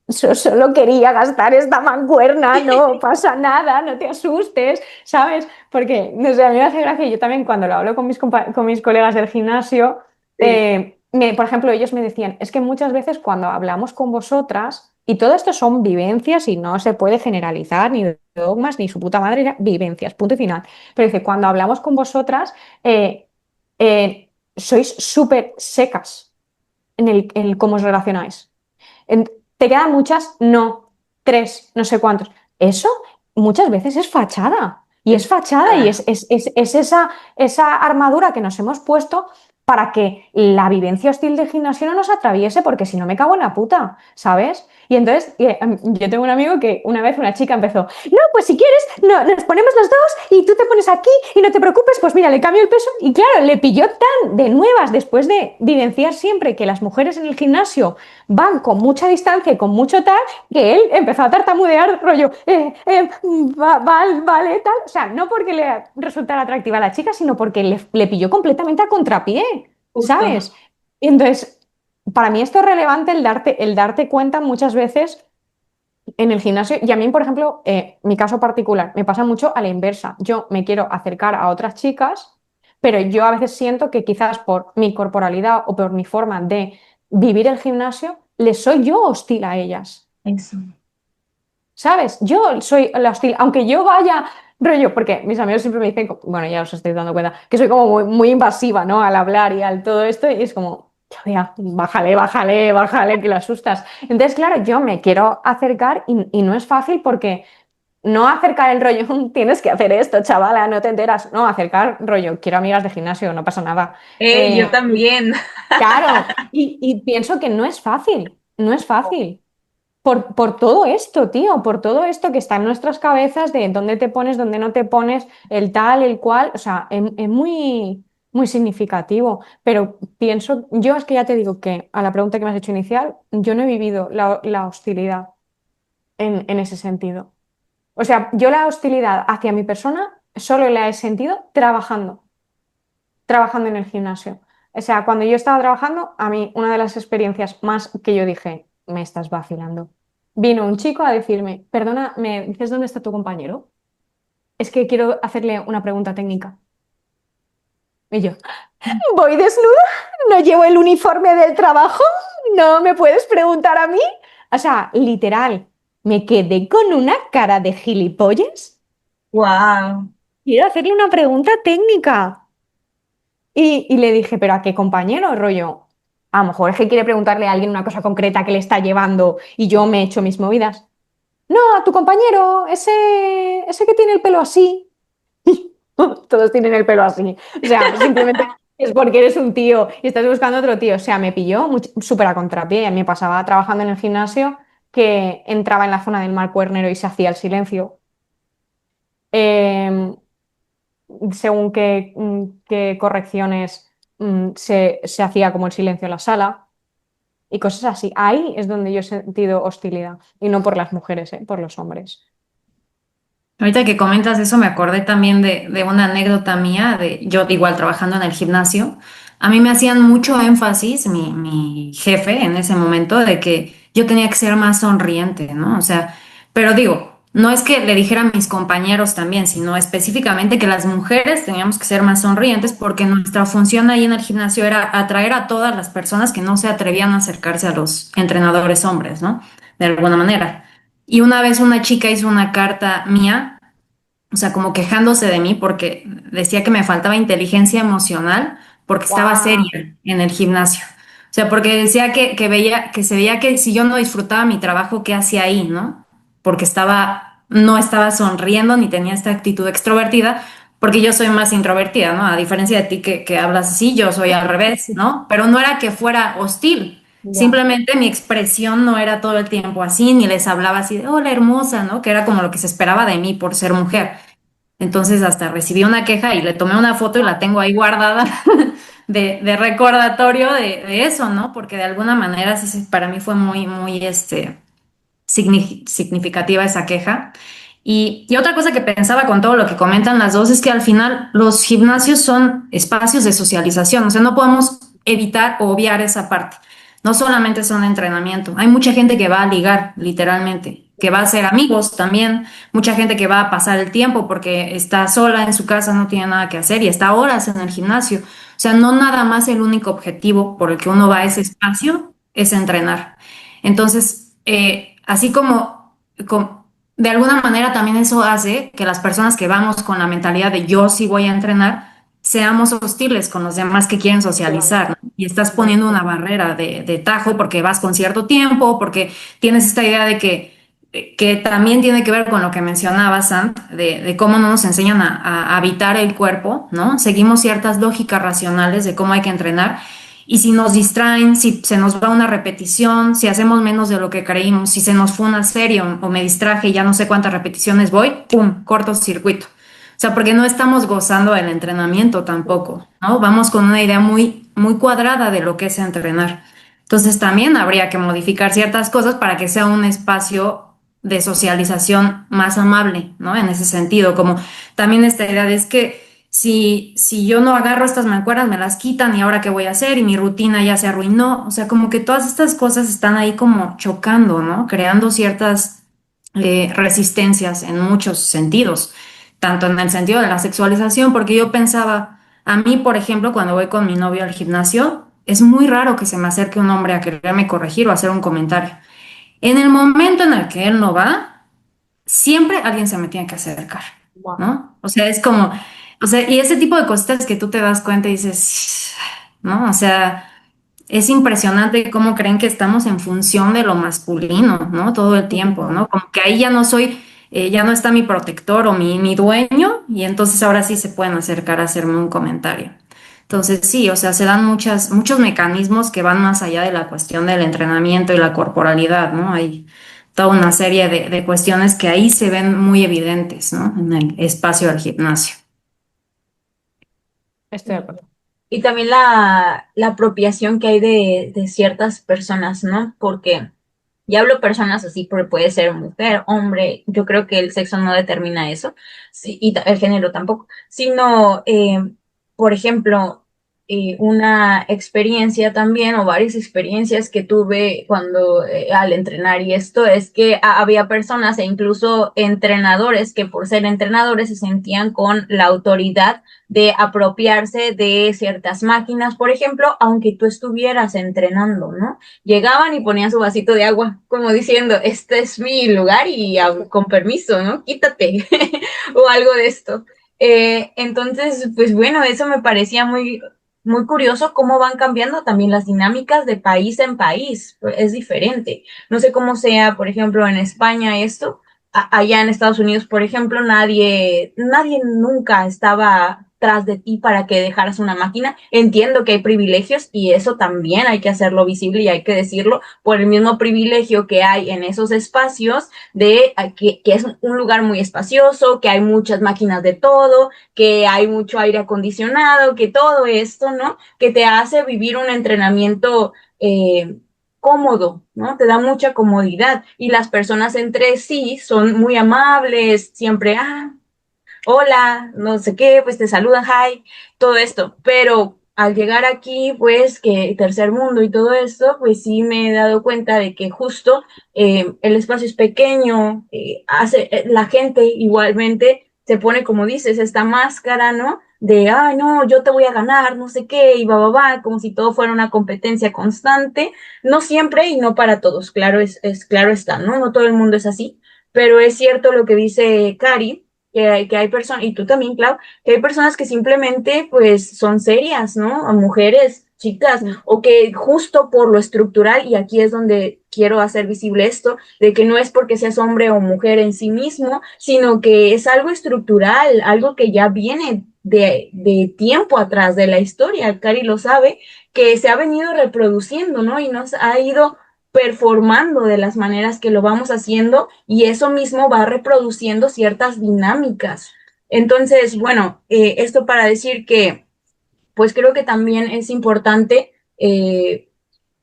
solo quería gastar esta mancuerna, no pasa nada, no te asustes, ¿sabes? Porque, no sé, a mí me hace gracia, yo también cuando lo hablo con con mis colegas del gimnasio, Sí, por ejemplo, ellos me decían, es que muchas veces cuando hablamos con vosotras, y todo esto son vivencias y no se puede generalizar ni dogmas ni su puta madre, era vivencias, punto y final. Pero dice, cuando hablamos con vosotras, sois súper secas en el cómo os relacionáis. ¿Te quedan muchas? No. Tres, no sé cuántos. Eso muchas veces es fachada. Y es es fachada y verdad. es esa armadura que nos hemos puesto para que la vivencia hostil del gimnasio no nos atraviese, porque si no me cago en la puta, ¿sabes? Y entonces yo tengo un amigo que una vez una chica empezó, no, pues si quieres, no, nos ponemos los dos y tú te pones aquí y no te preocupes, pues mira, le cambio el peso. Y claro, le pilló tan de nuevas después de vivenciar siempre que las mujeres en el gimnasio van con mucha distancia y con mucho tal, que él empezó a tartamudear, rollo, vale, tal. O sea, no porque le resultara atractiva a la chica, sino porque le pilló completamente a contrapié, Justo. ¿sabes? Y entonces, para mí esto es relevante el darte cuenta muchas veces en el gimnasio. Y a mí, por ejemplo, mi caso particular, me pasa mucho a la inversa. Yo me quiero acercar a otras chicas, pero yo a veces siento que quizás por mi corporalidad o por mi forma de vivir el gimnasio, les soy yo hostil a ellas. Eso. ¿Sabes? Yo soy la hostil, aunque yo vaya rollo, porque mis amigos siempre me dicen, bueno, ya os estáis dando cuenta, que soy como muy invasiva, ¿no? Al hablar y al todo esto, y es como, ya, bájale, bájale, bájale, que lo asustas. Entonces, claro, yo me quiero acercar y no es fácil porque no acercar el rollo, tienes que hacer esto, chavala, no te enteras. No, acercar rollo, quiero amigas de gimnasio, no pasa nada. Yo Y también. claro, y pienso que no es fácil, no es fácil. Por todo esto, tío, por todo esto que está en nuestras cabezas de dónde te pones, dónde no te pones, el tal, el cual, o sea, es muy significativo. Pero pienso, yo es que ya te digo que a la pregunta que me has hecho inicial, yo no he vivido la hostilidad en ese sentido. O sea, yo la hostilidad hacia mi persona solo la he sentido trabajando en el gimnasio. O sea, cuando yo estaba trabajando, a mí una de las experiencias más que yo dije, me estás vacilando. Vino un chico a decirme, perdona, ¿me dices dónde está tu compañero? Es que quiero hacerle una pregunta técnica. Y yo, ¿voy desnuda? ¿No llevo el uniforme del trabajo? ¿No me puedes preguntar a mí? O sea, literal, me quedé con una cara de gilipollas. Wow. Quiero hacerle una pregunta técnica. Y le dije, ¿pero a qué compañero, rollo? A lo mejor es que quiere preguntarle a alguien una cosa concreta que le está llevando y yo me he hecho mis movidas. No, a tu compañero, ese que tiene el pelo así. Todos tienen el pelo así. O sea, simplemente es porque eres un tío y estás buscando otro tío. O sea, me pilló súper a contrapié. A mí me pasaba trabajando en el gimnasio que entraba en la zona del mar cuernero y se hacía el silencio. Em, Según qué correcciones se hacía como el silencio en la sala y cosas así. Ahí es donde yo he sentido hostilidad y no por las mujeres, por los hombres. Ahorita que comentas eso, me acordé también de una anécdota mía, de yo igual trabajando en el gimnasio. A mí me hacían mucho énfasis, mi jefe en ese momento, de que yo tenía que ser más sonriente, ¿no? O sea, pero digo, no es que le dijera a mis compañeros también, sino específicamente que las mujeres teníamos que ser más sonrientes porque nuestra función ahí en el gimnasio era atraer a todas las personas que no se atrevían a acercarse a los entrenadores hombres, ¿no? De alguna manera. Y una vez una chica hizo una carta mía, o sea, como quejándose de mí porque decía que me faltaba inteligencia emocional porque estaba ¡Guau! seria en el gimnasio. O sea, porque decía que veía, que se veía que si yo no disfrutaba mi trabajo, ¿qué hacía ahí, no? Porque no estaba sonriendo ni tenía esta actitud extrovertida, porque yo soy más introvertida, ¿no? A diferencia de ti que hablas así, yo soy al revés, ¿no? Pero no era que fuera hostil. Ya. Simplemente mi expresión no era todo el tiempo así, ni les hablaba así de hola hermosa, ¿no? Que era como lo que se esperaba de mí por ser mujer. Entonces hasta recibí una queja y le tomé una foto y la tengo ahí guardada de recordatorio de eso, ¿no? Porque de alguna manera para mí fue muy, muy significativa esa queja. Y otra cosa que pensaba con todo lo que comentan las dos es que al final los gimnasios son espacios de socialización, o sea, no podemos evitar o obviar esa parte. No solamente son entrenamiento, hay mucha gente que va a ligar, literalmente, que va a hacer amigos también, mucha gente que va a pasar el tiempo porque está sola en su casa, no tiene nada que hacer y está horas en el gimnasio. O sea, no nada más el único objetivo por el que uno va a ese espacio es entrenar. Entonces, así de alguna manera también eso hace que las personas que vamos con la mentalidad de yo sí voy a entrenar, seamos hostiles con los demás que quieren socializar, ¿no? Y estás poniendo una barrera de tajo porque vas con cierto tiempo, porque tienes esta idea de que también tiene que ver con lo que mencionaba Sam, de cómo no nos enseñan a habitar el cuerpo, ¿no? Seguimos ciertas lógicas racionales de cómo hay que entrenar. Y si nos distraen, si se nos va una repetición, si hacemos menos de lo que creímos, si se nos fue una serie o me distraje y ya no sé cuántas repeticiones voy, ¡pum! Cortocircuito. O sea, porque no estamos gozando del entrenamiento tampoco, ¿no? Vamos con una idea muy, muy cuadrada de lo que es entrenar. Entonces también habría que modificar ciertas cosas para que sea un espacio de socialización más amable, ¿no? En ese sentido, como también esta idea de es que si yo no agarro estas mancuernas, me las quitan y ahora qué voy a hacer y mi rutina ya se arruinó. O sea, como que todas estas cosas están ahí como chocando, ¿no? Creando ciertas resistencias en muchos sentidos, tanto en el sentido de la sexualización, porque yo pensaba, a mí, por ejemplo, cuando voy con mi novio al gimnasio, es muy raro que se me acerque un hombre a quererme corregir o hacer un comentario. En el momento en el que él no va, siempre alguien se me tiene que acercar, Wow. ¿no? O sea, es como, o sea, y ese tipo de cositas que tú te das cuenta y dices, ¿no? O sea, es impresionante cómo creen que estamos en función de lo masculino, ¿no? Todo el tiempo, ¿no? Como que ahí ya no soy, ya no está mi protector o mi dueño, y entonces ahora sí se pueden acercar a hacerme un comentario. Entonces sí, o sea, se dan muchos mecanismos que van más allá de la cuestión del entrenamiento y la corporalidad, ¿no? Hay toda una serie de cuestiones que ahí se ven muy evidentes, ¿no? En el espacio del gimnasio. Estoy de acuerdo. Y también la apropiación que hay de ciertas personas, ¿no? Porque, y hablo personas así, porque puede ser mujer, hombre, yo creo que el sexo no determina eso, sí, y el género tampoco, sino, por ejemplo, una experiencia también, o varias experiencias que tuve cuando al entrenar, y esto es que había personas e incluso entrenadores que por ser entrenadores se sentían con la autoridad de apropiarse de ciertas máquinas, por ejemplo, aunque tú estuvieras entrenando, ¿no? Llegaban y ponían su vasito de agua, como diciendo, este es mi lugar y con permiso, ¿no? Quítate, o algo de esto. Entonces, pues bueno, eso me parecía muy curioso cómo van cambiando también las dinámicas de país en país. Es diferente. No sé cómo sea, por ejemplo, en España esto. Allá en Estados Unidos, por ejemplo, nadie nunca estaba tras de ti para que dejaras una máquina. Entiendo que hay privilegios y eso también hay que hacerlo visible y hay que decirlo por el mismo privilegio que hay en esos espacios de que es un lugar muy espacioso, que hay muchas máquinas de todo, que hay mucho aire acondicionado, que todo esto, ¿no? Que te hace vivir un entrenamiento cómodo, ¿no? Te da mucha comodidad y las personas entre sí son muy amables, siempre, hola, no sé qué, pues te saludan, hi, todo esto, pero al llegar aquí, pues que tercer mundo y todo esto, pues sí me he dado cuenta de que justo el espacio es pequeño, la gente igualmente se pone, como dices, esta máscara, ¿no? De, ay, no, yo te voy a ganar, no sé qué, y va, como si todo fuera una competencia constante, no siempre y no para todos, claro, claro está, ¿no? No todo el mundo es así, pero es cierto lo que dice Cari, que hay personas, y tú también, Clau, que hay personas que simplemente pues son serias, ¿no? A mujeres, chicas, o que justo por lo estructural, y aquí es donde quiero hacer visible esto, de que no es porque seas hombre o mujer en sí mismo, sino que es algo estructural, algo que ya viene de tiempo atrás de la historia, Cari lo sabe, que se ha venido reproduciendo, ¿no? Y nos ha ido performando de las maneras que lo vamos haciendo y eso mismo va reproduciendo ciertas dinámicas. Entonces, bueno, esto para decir que, pues creo que también es importante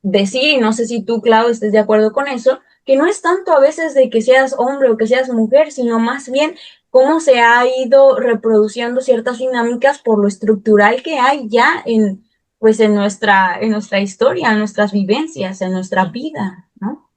decir, y no sé si tú, Clau, estés de acuerdo con eso, que no es tanto a veces de que seas hombre o que seas mujer, sino más bien cómo se ha ido reproduciendo ciertas dinámicas por lo estructural que hay ya en, pues en nuestra historia, en nuestras vivencias, en nuestra vida, ¿no?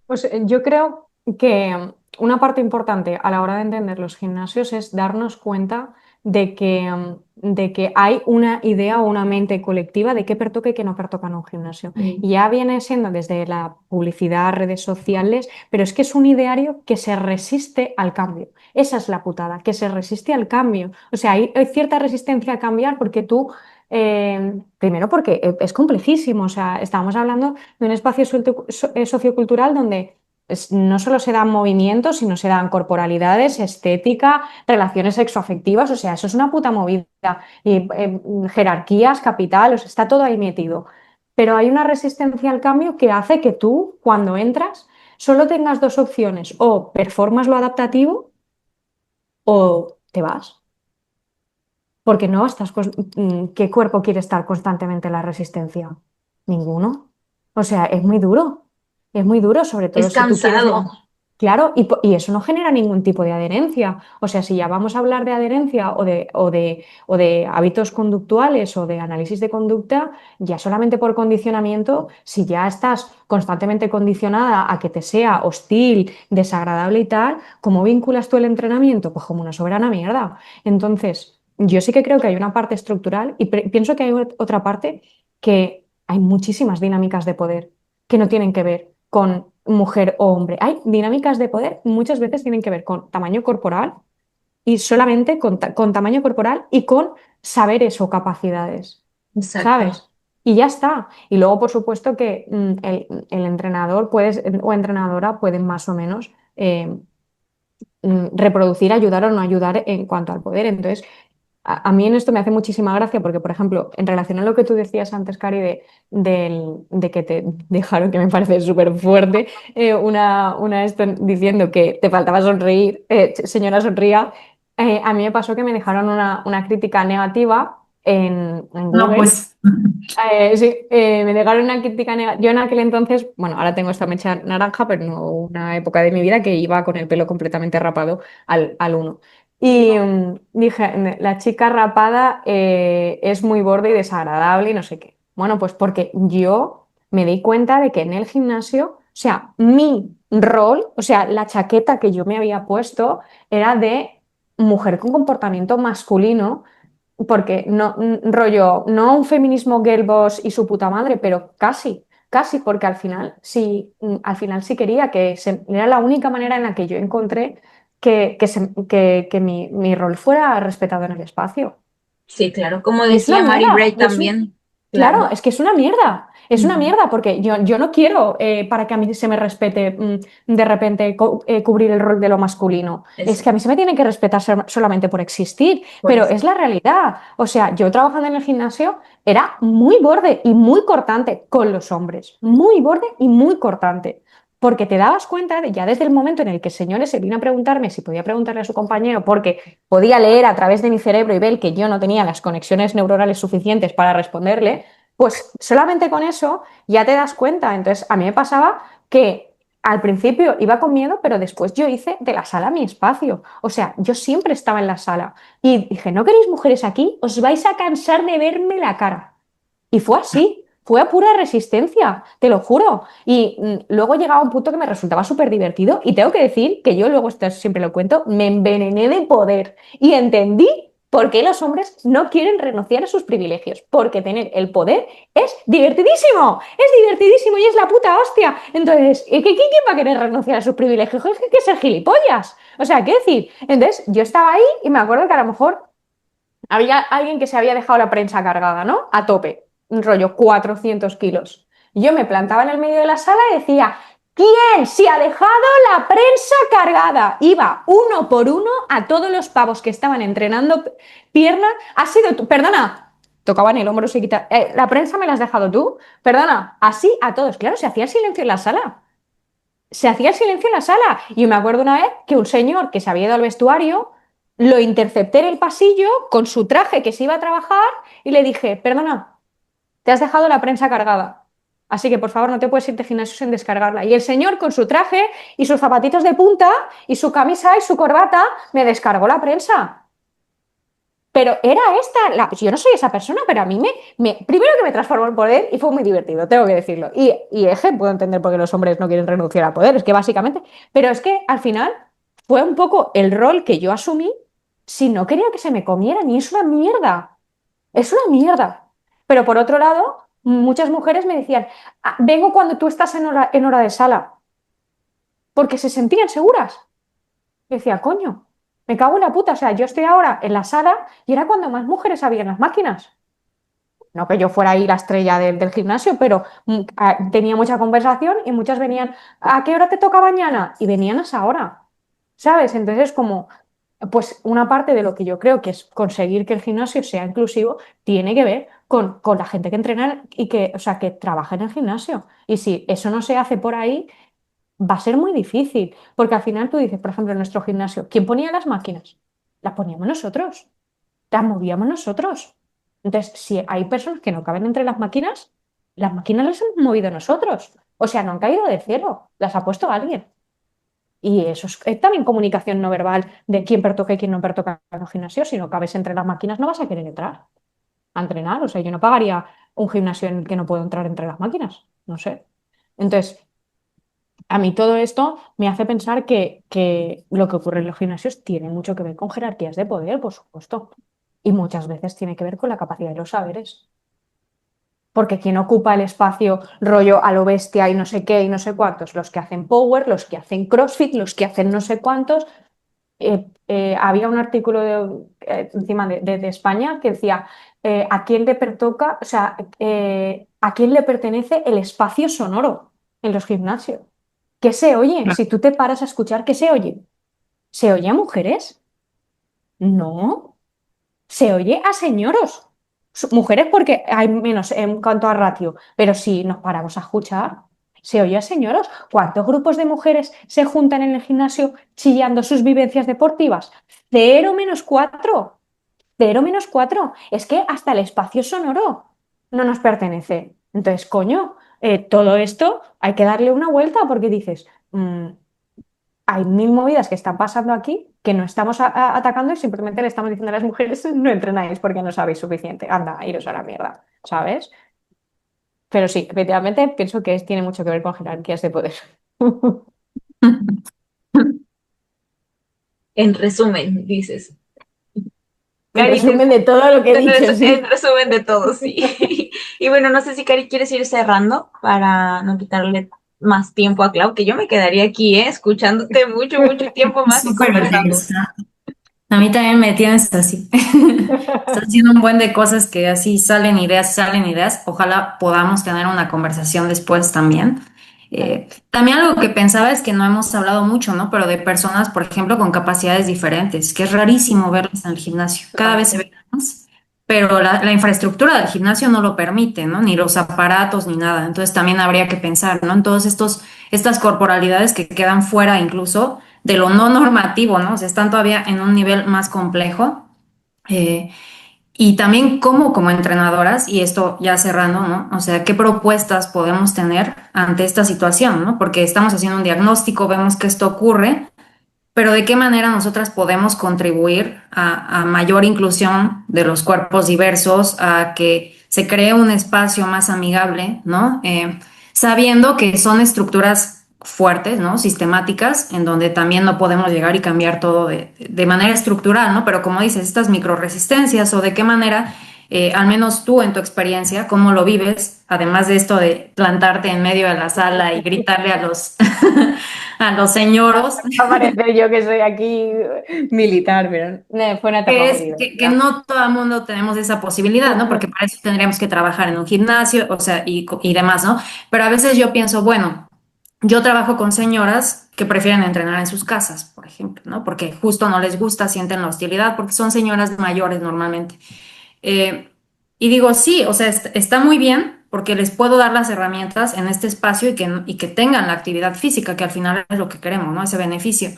Pues yo creo que una parte importante a la hora de entender los gimnasios es darnos cuenta de que hay una idea o una mente colectiva de qué pertoca y qué no pertoca en un gimnasio. Y ya viene siendo desde la publicidad, redes sociales, pero es que es un ideario que se resiste al cambio. Esa es la putada, que se resiste al cambio. O sea, hay cierta resistencia a cambiar porque tú... primero porque es complejísimo, o sea, estábamos hablando de un espacio sociocultural donde no solo se dan movimientos, sino se dan corporalidades, estética, relaciones sexoafectivas, o sea, eso es una puta movida. Y jerarquías, capital, o sea, está todo ahí metido. Pero hay una resistencia al cambio que hace que tú, cuando entras, solo tengas dos opciones: o performas lo adaptativo o te vas. Porque no estás. ¿Qué cuerpo quiere estar constantemente en la resistencia? Ninguno. O sea, es muy duro. Es muy duro, sobre todo Es si tú quieres. cansado. Claro, y eso no genera ningún tipo de adherencia. O sea, si ya vamos a hablar de adherencia o de hábitos conductuales o de análisis de conducta, ya solamente por condicionamiento, si ya estás constantemente condicionada a que te sea hostil, desagradable y tal, ¿cómo vinculas tú el entrenamiento? Pues como una soberana mierda. Entonces, yo sí que creo que hay una parte estructural y pienso que hay otra parte, que hay muchísimas dinámicas de poder que no tienen que ver con mujer o hombre. Hay dinámicas de poder, muchas veces tienen que ver con tamaño corporal y solamente con tamaño corporal y con saberes o capacidades, Exacto. ¿sabes? Y ya está. Y luego, por supuesto, que el entrenador o entrenadora pueden más o menos reproducir, ayudar o no ayudar en cuanto al poder. Entonces, a mí en esto me hace muchísima gracia porque, por ejemplo, en relación a lo que tú decías antes, Cari, de que te dejaron, que me parece súper fuerte, una esto diciendo que te faltaba sonreír, señora sonría, a mí me pasó que me dejaron una crítica negativa en No, Google. pues. Sí, me dejaron una crítica negativa. Yo en aquel entonces, bueno, ahora tengo esta mecha naranja, pero no una época de mi vida que iba con el pelo completamente rapado al uno. Y dije, la chica rapada es muy borde y desagradable y no sé qué. Bueno, pues porque yo me di cuenta de que en el gimnasio, o sea, mi rol, o sea, la chaqueta que yo me había puesto era de mujer con comportamiento masculino, porque no, rollo, no un feminismo girl boss y su puta madre, pero casi, casi, porque al final sí quería era la única manera en la que yo encontré que mi rol fuera respetado en el espacio. Sí, claro. Como Y es una decía Mary mierda, Bray también. claro, Claro. es que es una Ujú. mierda, porque yo no quiero, para que a mí se me respete, de repente cubrir el rol de lo masculino. Es Eso. que a mí se me tiene que respetar solamente por existir, Por pero eso. es la realidad. O sea, yo trabajando en el gimnasio era muy borde y muy cortante con los hombres, muy borde y muy cortante. Porque te dabas cuenta ya desde el momento en el que el señor se vino a preguntarme si podía preguntarle a su compañero, porque podía leer a través de mi cerebro y ver que yo no tenía las conexiones neuronales suficientes para responderle, pues solamente con eso ya te das cuenta. Entonces, a mí me pasaba que al principio iba con miedo, pero después yo hice de la sala mi espacio. O sea, yo siempre estaba en la sala y dije, ¿no queréis mujeres aquí? Os vais a cansar de verme la cara. Y fue así. Fue a pura resistencia, te lo juro. Y luego llegaba un punto que me resultaba súper divertido y tengo que decir que yo luego, esto siempre lo cuento, me envenené de poder y entendí por qué los hombres no quieren renunciar a sus privilegios. Porque tener el poder es divertidísimo y es la puta hostia. Entonces, ¿quién va a querer renunciar a sus privilegios? Es que hay que ser gilipollas. O sea, ¿qué decir? Entonces, yo estaba ahí y me acuerdo que a lo mejor había alguien que se había dejado la prensa cargada, ¿no? A tope, un rollo 400 kilos. Yo me plantaba en el medio de la sala y decía, ¿quién se ha dejado la prensa cargada? Iba uno por uno a todos los pavos que estaban entrenando piernas. Ha sido tú, perdona, tocaban el hombro, se quita. ¿La prensa me la has dejado tú? Perdona, así a todos. Claro, se hacía el silencio en la sala. Se hacía el silencio en la sala. Y me acuerdo una vez que un señor que se había ido al vestuario lo intercepté en el pasillo con su traje que se iba a trabajar y le dije, perdona, te has dejado la prensa cargada. Así que por favor no te puedes ir de gimnasio sin descargarla. Y el señor con su traje y sus zapatitos de punta y su camisa y su corbata me descargó la prensa. Pero era esta, yo no soy esa persona, pero a mí primero que me transformó en poder y fue muy divertido, tengo que decirlo. Y puedo entender por qué los hombres no quieren renunciar al poder, es que básicamente, pero es que al final fue un poco el rol que yo asumí si no quería que se me comieran y es una mierda, es una mierda. Pero por otro lado, muchas mujeres me decían, "Ah, vengo cuando tú estás en hora de sala, porque se sentían seguras. Y decía, coño, me cago en la puta. O sea, yo estoy ahora en la sala y era cuando más mujeres había en las máquinas. No que yo fuera ahí la estrella del gimnasio, pero tenía mucha conversación y muchas venían, ¿a qué hora te toca mañana? Y venían a esa hora, ¿sabes? Entonces, como, pues una parte de lo que yo creo que es conseguir que el gimnasio sea inclusivo, tiene que ver con la gente que entrena y que, o sea, que trabaja en el gimnasio. Y si eso no se hace por ahí, va a ser muy difícil, porque al final tú dices, por ejemplo, en nuestro gimnasio, ¿quién ponía las máquinas? Las poníamos nosotros, las movíamos nosotros. Entonces, si hay personas que no caben entre las máquinas las hemos movido nosotros. O sea, no han caído de cielo, las ha puesto alguien. Y eso es también comunicación no verbal de quién pertoca y quién no pertoca en los gimnasios. Si no cabes entre las máquinas, no vas a querer entrar a entrenar. O sea, yo no pagaría un gimnasio en el que no puedo entrar entre las máquinas. No sé. Entonces, a mí todo esto me hace pensar que lo que ocurre en los gimnasios tiene mucho que ver con jerarquías de poder, por supuesto, y muchas veces tiene que ver con la capacidad de los saberes. Porque quien ocupa el espacio rollo a lo bestia y no sé qué y no sé cuántos, los que hacen power, los que hacen CrossFit, los que hacen no sé cuántos. Había un artículo encima de España que decía a quién le pertoca, o sea, a quién le pertenece el espacio sonoro en los gimnasios. ¿Qué se oye? Si tú te paras a escuchar, ¿qué se oye? ¿Se oye a mujeres? No. Se oye a señoros. Mujeres porque hay menos en cuanto a ratio, pero si nos paramos a escuchar, se oye a señoros. ¿Cuántos grupos de mujeres se juntan en el gimnasio chillando sus vivencias deportivas? Cero menos cuatro. Cero menos cuatro. Es que hasta el espacio sonoro no nos pertenece. Entonces, coño, todo esto hay que darle una vuelta porque dices, hay mil movidas que están pasando aquí que no estamos atacando y simplemente le estamos diciendo a las mujeres no entrenáis porque no sabéis suficiente. Anda, iros a la mierda, ¿sabes? Pero sí, efectivamente pienso que tiene mucho que ver con jerarquías de poder. En resumen, dices. En Cari, resumen de todo lo que he dicho, sí. en resumen de todo, sí. Y bueno, no sé si Cari quieres ir cerrando para no quitarle más tiempo a Clau, que yo me quedaría aquí, escuchándote mucho, mucho tiempo más y Súper conversando. interesante. A mí también me tienes así. Estás haciendo un buen de cosas que así salen ideas, salen ideas. Ojalá podamos tener una conversación después también. También algo que pensaba es que no hemos hablado mucho, ¿no? Pero de personas, por ejemplo, con capacidades diferentes, que es rarísimo verlas en el gimnasio. Cada vez se ven más, pero la infraestructura del gimnasio no lo permite, ¿no? Ni los aparatos ni nada. Entonces también habría que pensar, ¿no? En todos estas corporalidades que quedan fuera incluso de lo no normativo, ¿no? O sea, están todavía en un nivel más complejo. Eh, y también como entrenadoras, y esto ya cerrando, ¿no? O sea, ¿qué propuestas podemos tener ante esta situación, ¿no? Porque estamos haciendo un diagnóstico, vemos que esto ocurre, pero ¿de qué manera nosotras podemos contribuir a mayor inclusión de los cuerpos diversos, a que se cree un espacio más amigable, ¿no? Sabiendo que son estructuras fuertes, ¿no? Sistemáticas, en donde también no podemos llegar y cambiar todo de manera estructural, ¿no? Pero como dices, estas microresistencias o de qué manera, al menos tú en tu experiencia, cómo lo vives, además de esto de plantarte en medio de la sala y gritarle a los, a los señoros, Va a parecer yo que soy aquí militar, pero fue una etapa que muy es que divertida. no todo el mundo tenemos esa posibilidad, ¿no? Porque para eso tendríamos que trabajar en un gimnasio, o sea, y demás, ¿no? Pero a veces yo pienso, bueno, yo trabajo con señoras que prefieren entrenar en sus casas, por ejemplo, ¿no? Porque justo no les gusta, sienten la hostilidad, porque son señoras mayores normalmente. Eh, y digo, sí, o sea, está muy bien porque les puedo dar las herramientas en este espacio y que tengan la actividad física, que al final es lo que queremos, ¿no? Ese beneficio.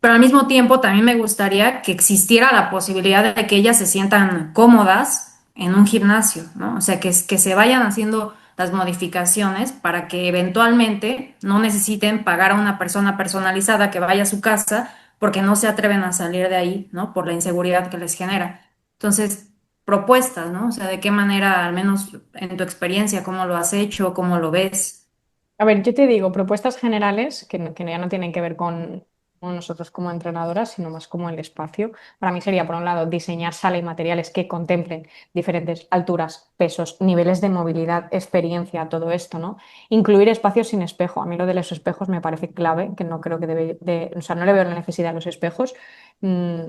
Pero al mismo tiempo también me gustaría que existiera la posibilidad de que ellas se sientan cómodas en un gimnasio, ¿no? O sea, que se vayan haciendo las modificaciones para que eventualmente no necesiten pagar a una persona personalizada que vaya a su casa porque no se atreven a salir de ahí, ¿no? Por la inseguridad que les genera. Entonces, propuestas, ¿no? O sea, de qué manera, al menos en tu experiencia, cómo lo has hecho, cómo lo ves. A ver, yo te digo, propuestas generales que ya no tienen que ver con nosotros como entrenadoras, sino más como el espacio. Para mí sería, por un lado, diseñar sala y materiales que contemplen diferentes alturas, pesos, niveles de movilidad, experiencia, todo esto, ¿no? Incluir espacios sin espejo. A mí lo de los espejos me parece clave, que no creo que o sea, no le veo la necesidad a los espejos. Mm,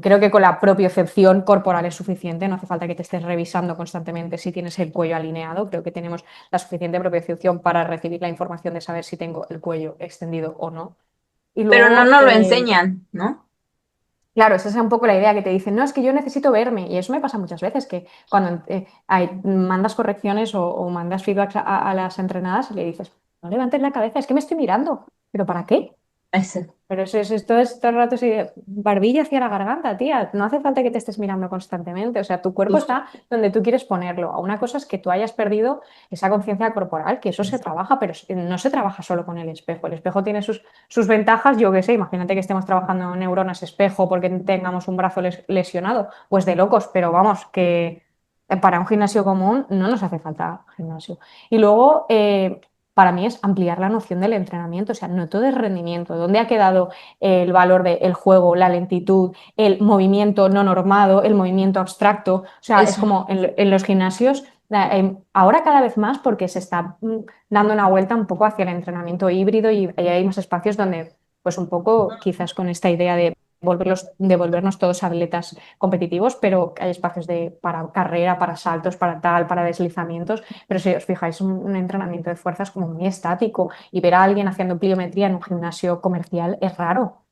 Creo que con la propiocepción corporal es suficiente, no hace falta que te estés revisando constantemente si tienes el cuello alineado. Creo que tenemos la suficiente propiocepción para recibir la información de saber si tengo el cuello extendido o no. Y Pero no luego, nos lo enseñan, ¿no? claro, esa es un poco la idea que te dicen, no, es que yo necesito verme. Y eso me pasa muchas veces, que cuando mandas correcciones o mandas feedbacks a las entrenadas y le dices, no levantes la cabeza, es que me estoy mirando. ¿Pero para qué? Ese. Pero esto es todo el rato así, de barbilla hacia la garganta, tía. No hace falta que te estés mirando constantemente. O sea, tu cuerpo Justo. está donde tú quieres ponerlo. Una cosa es que tú hayas perdido esa conciencia corporal, que eso se trabaja, pero no se trabaja solo con el espejo. El espejo tiene sus ventajas, yo qué sé, imagínate que estemos trabajando en neuronas espejo porque tengamos un brazo lesionado. Pues de locos, pero vamos, que para un gimnasio común no nos hace falta gimnasio. Y luego, para mí es ampliar la noción del entrenamiento, o sea, no todo es rendimiento. ¿Dónde ha quedado el valor del juego, la lentitud, el movimiento no normado, el movimiento abstracto? O sea, es Eso. como en los gimnasios, ahora cada vez más porque se está dando una vuelta un poco hacia el entrenamiento híbrido y hay más espacios donde, pues un poco quizás con esta idea de volvernos todos atletas competitivos, pero hay espacios para carrera, para saltos, para tal, para deslizamientos. Pero si os fijáis, un entrenamiento de fuerza es como muy estático y ver a alguien haciendo pliometría en un gimnasio comercial es raro.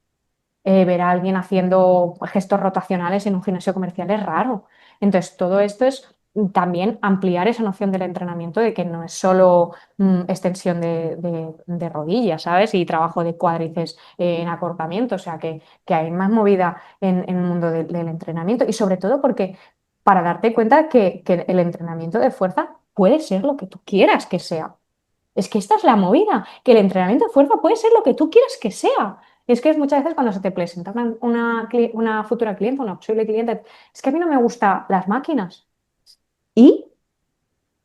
Ver a alguien haciendo gestos rotacionales en un gimnasio comercial es raro. Entonces, todo esto es también ampliar esa noción del entrenamiento de que no es solo extensión de rodillas, ¿sabes? Y trabajo de cuádriceps en acortamiento, o sea, que hay más movida en el mundo del entrenamiento y sobre todo porque para darte cuenta que el entrenamiento de fuerza puede ser lo que tú quieras que sea. Es que esta es la movida, que el entrenamiento de fuerza puede ser lo que tú quieras que sea. Es que es muchas veces cuando se te presenta una futura cliente, una posible cliente, es que a mí no me gustan las máquinas. ¿Y?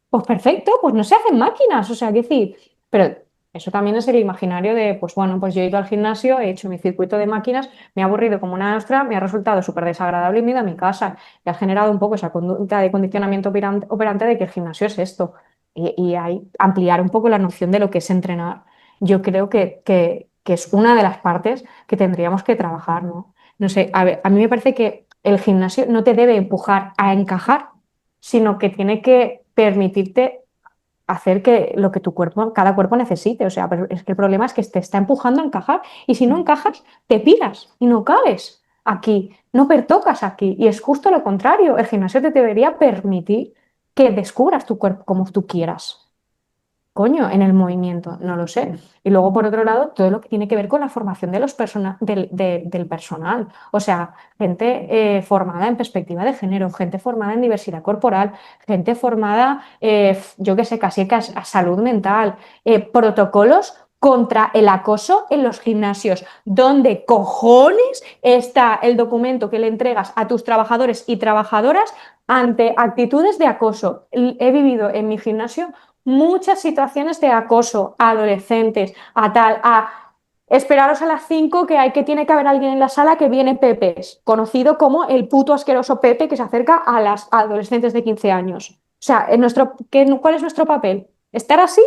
Pues perfecto, pues no se hacen máquinas, o sea, qué decir, pero eso también es el imaginario de, pues bueno, pues yo he ido al gimnasio, he hecho mi circuito de máquinas, me ha aburrido como una ostra, me ha resultado súper desagradable y me he ido a mi casa. Y ha generado un poco esa conducta de condicionamiento operante de que el gimnasio es esto. Y hay ampliar un poco la noción de lo que es entrenar. Yo creo que es una de las partes que tendríamos que trabajar, ¿no? No sé, a ver, a mí me parece que el gimnasio no te debe empujar a encajar, sino que tiene que permitirte hacer que lo que tu cuerpo, cada cuerpo necesite. O sea, pero es que el problema es que te está empujando a encajar y si no encajas, te piras y no cabes aquí, no pertocas aquí. Y es justo lo contrario, el gimnasio te debería permitir que descubras tu cuerpo como tú quieras. Coño, en el movimiento, no lo sé. Y luego, por otro lado, todo lo que tiene que ver con la formación de del personal. O sea, gente formada en perspectiva de género, gente formada en diversidad corporal, gente formada, yo qué sé, casi que a salud mental, protocolos contra el acoso en los gimnasios. ¿Dónde cojones está el documento que le entregas a tus trabajadores y trabajadoras ante actitudes de acoso? He vivido en mi gimnasio muchas situaciones de acoso a adolescentes, a esperaros a las 5 que tiene que haber alguien en la sala que viene Pepe, conocido como el puto asqueroso Pepe que se acerca a las adolescentes de 15 años. O sea, ¿cuál es nuestro papel? ¿Estar así?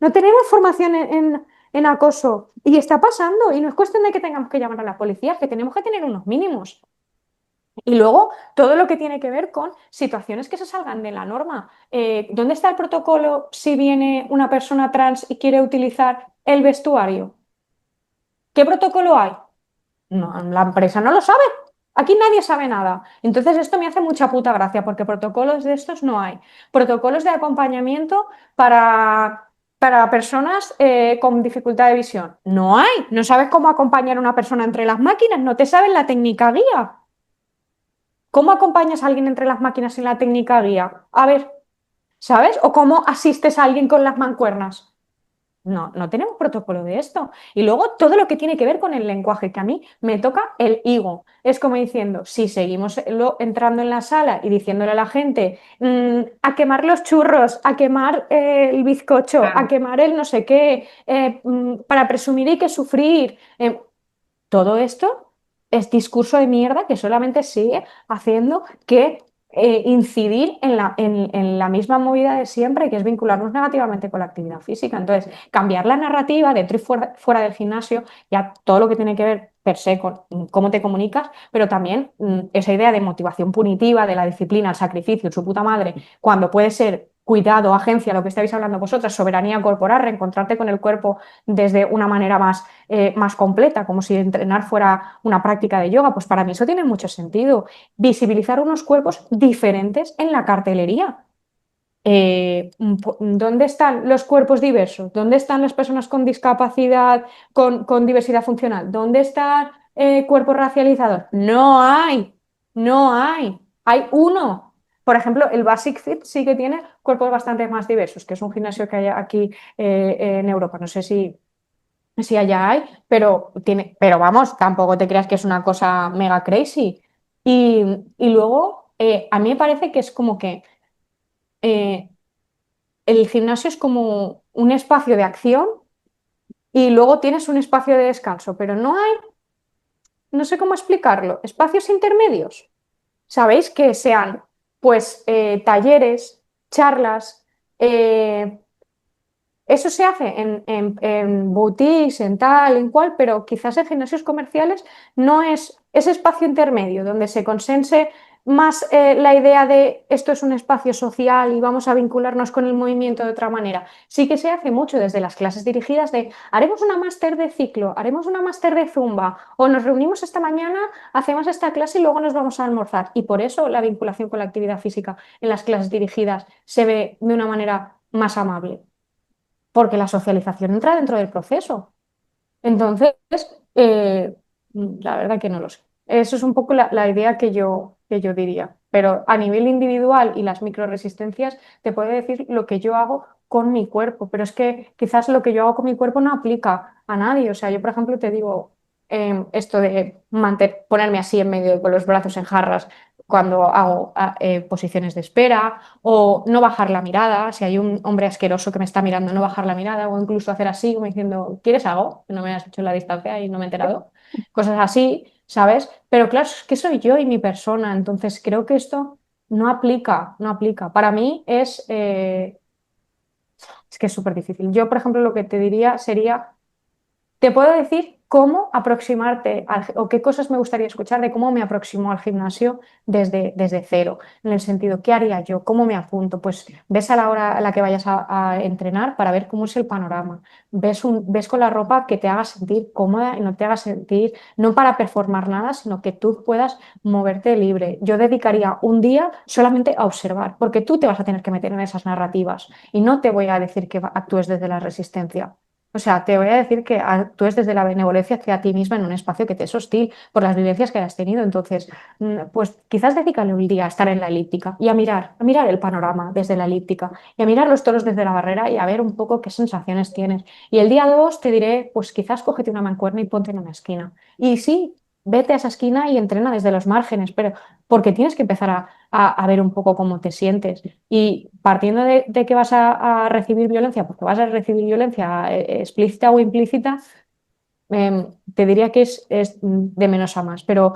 No tenemos formación en acoso y está pasando y no es cuestión de que tengamos que llamar a la policía, es que tenemos que tener unos mínimos. Y luego todo lo que tiene que ver con situaciones que se salgan de la norma. ¿Dónde está el protocolo si viene una persona trans y quiere utilizar el vestuario? ¿Qué protocolo hay? No, la empresa no lo sabe. Aquí nadie sabe nada. Entonces esto me hace mucha puta gracia porque protocolos de estos no hay. Protocolos de acompañamiento para personas con dificultad de visión. No hay. No sabes cómo acompañar a una persona entre las máquinas. No te sabes la técnica guía. ¿Cómo acompañas a alguien entre las máquinas sin la técnica guía? A ver, ¿sabes? O cómo asistes a alguien con las mancuernas. No, no tenemos protocolo de esto. Y luego todo lo que tiene que ver con el lenguaje, que a mí me toca el higo. Es como diciendo, si seguimos entrando en la sala y diciéndole a la gente a quemar los churros, a quemar el bizcocho, a Claro. quemar el no sé qué, para presumir hay que sufrir. Todo esto es discurso de mierda que solamente sigue haciendo que incidir en la misma movida de siempre, que es vincularnos negativamente con la actividad física. Entonces, cambiar la narrativa dentro y fuera del gimnasio, ya todo lo que tiene que ver per se con cómo te comunicas, pero también esa idea de motivación punitiva, de la disciplina, el sacrificio, su puta madre, cuando puede ser cuidado, agencia, lo que estáis hablando vosotras, soberanía corporal, reencontrarte con el cuerpo desde una manera más completa, como si entrenar fuera una práctica de yoga, pues para mí eso tiene mucho sentido. Visibilizar unos cuerpos diferentes en la cartelería. ¿Dónde están los cuerpos diversos? ¿Dónde están las personas con discapacidad, con diversidad funcional? ¿Dónde están cuerpos racializados? No hay, no hay. Hay uno. Por ejemplo, el Basic Fit sí que tiene cuerpos bastante más diversos, que es un gimnasio que hay aquí en Europa. No sé si allá hay, pero vamos, tampoco te creas que es una cosa mega crazy. Y luego, a mí me parece que es como que eh, el gimnasio es como un espacio de acción y luego tienes un espacio de descanso, pero no hay, no sé cómo explicarlo, espacios intermedios. ¿Sabéis? Que sean, pues, talleres, charlas, eh, eso se hace en boutiques, en tal, en cual, pero quizás en gimnasios comerciales no es ese espacio intermedio donde se consense más la idea de esto es un espacio social y vamos a vincularnos con el movimiento de otra manera. Sí que se hace mucho desde las clases dirigidas de haremos una máster de ciclo, haremos una máster de zumba o nos reunimos esta mañana, hacemos esta clase y luego nos vamos a almorzar. Y por eso la vinculación con la actividad física en las clases dirigidas se ve de una manera más amable porque la socialización entra dentro del proceso. Entonces, eh, la verdad que no lo sé. Eso es un poco la idea que yo diría. Pero a nivel individual y las microresistencias, te puedo decir lo que yo hago con mi cuerpo, pero es que quizás lo que yo hago con mi cuerpo no aplica a nadie. O sea, yo, por ejemplo, te digo esto de ponerme así en medio con los brazos en jarras cuando hago posiciones de espera o no bajar la mirada, si hay un hombre asqueroso que me está mirando, no bajar la mirada o incluso hacer así como diciendo, ¿quieres algo? Que no me has hecho la distancia y no me he enterado. Cosas así, ¿sabes? Pero claro, es que soy yo y mi persona, entonces creo que esto no aplica, no aplica. Para mí es que es súper difícil. Yo, por ejemplo, lo que te diría sería te puedo decir cómo aproximarte o qué cosas me gustaría escuchar de cómo me aproximo al gimnasio desde cero. En el sentido, ¿qué haría yo? ¿Cómo me apunto? Pues ves a la hora a la que vayas a entrenar para ver cómo es el panorama. Ves con la ropa que te haga sentir cómoda y no te haga sentir, no para performar nada, sino que tú puedas moverte libre. Yo dedicaría un día solamente a observar, porque tú te vas a tener que meter en esas narrativas y no te voy a decir que actúes desde la resistencia. O sea, te voy a decir que actúes desde la benevolencia hacia ti misma en un espacio que te es hostil por las vivencias que has tenido. Entonces, pues quizás dedícale un día a estar en la elíptica y a mirar el panorama desde la elíptica y a mirar los toros desde la barrera y a ver un poco qué sensaciones tienes. Y el día 2 te diré, pues quizás cógete una mancuerna y ponte en una esquina. Y sí, vete a esa esquina y entrena desde los márgenes, pero porque tienes que empezar a ver un poco cómo te sientes. Y partiendo de que vas a recibir violencia, porque vas a recibir violencia explícita o implícita, te diría que es de menos a más. Pero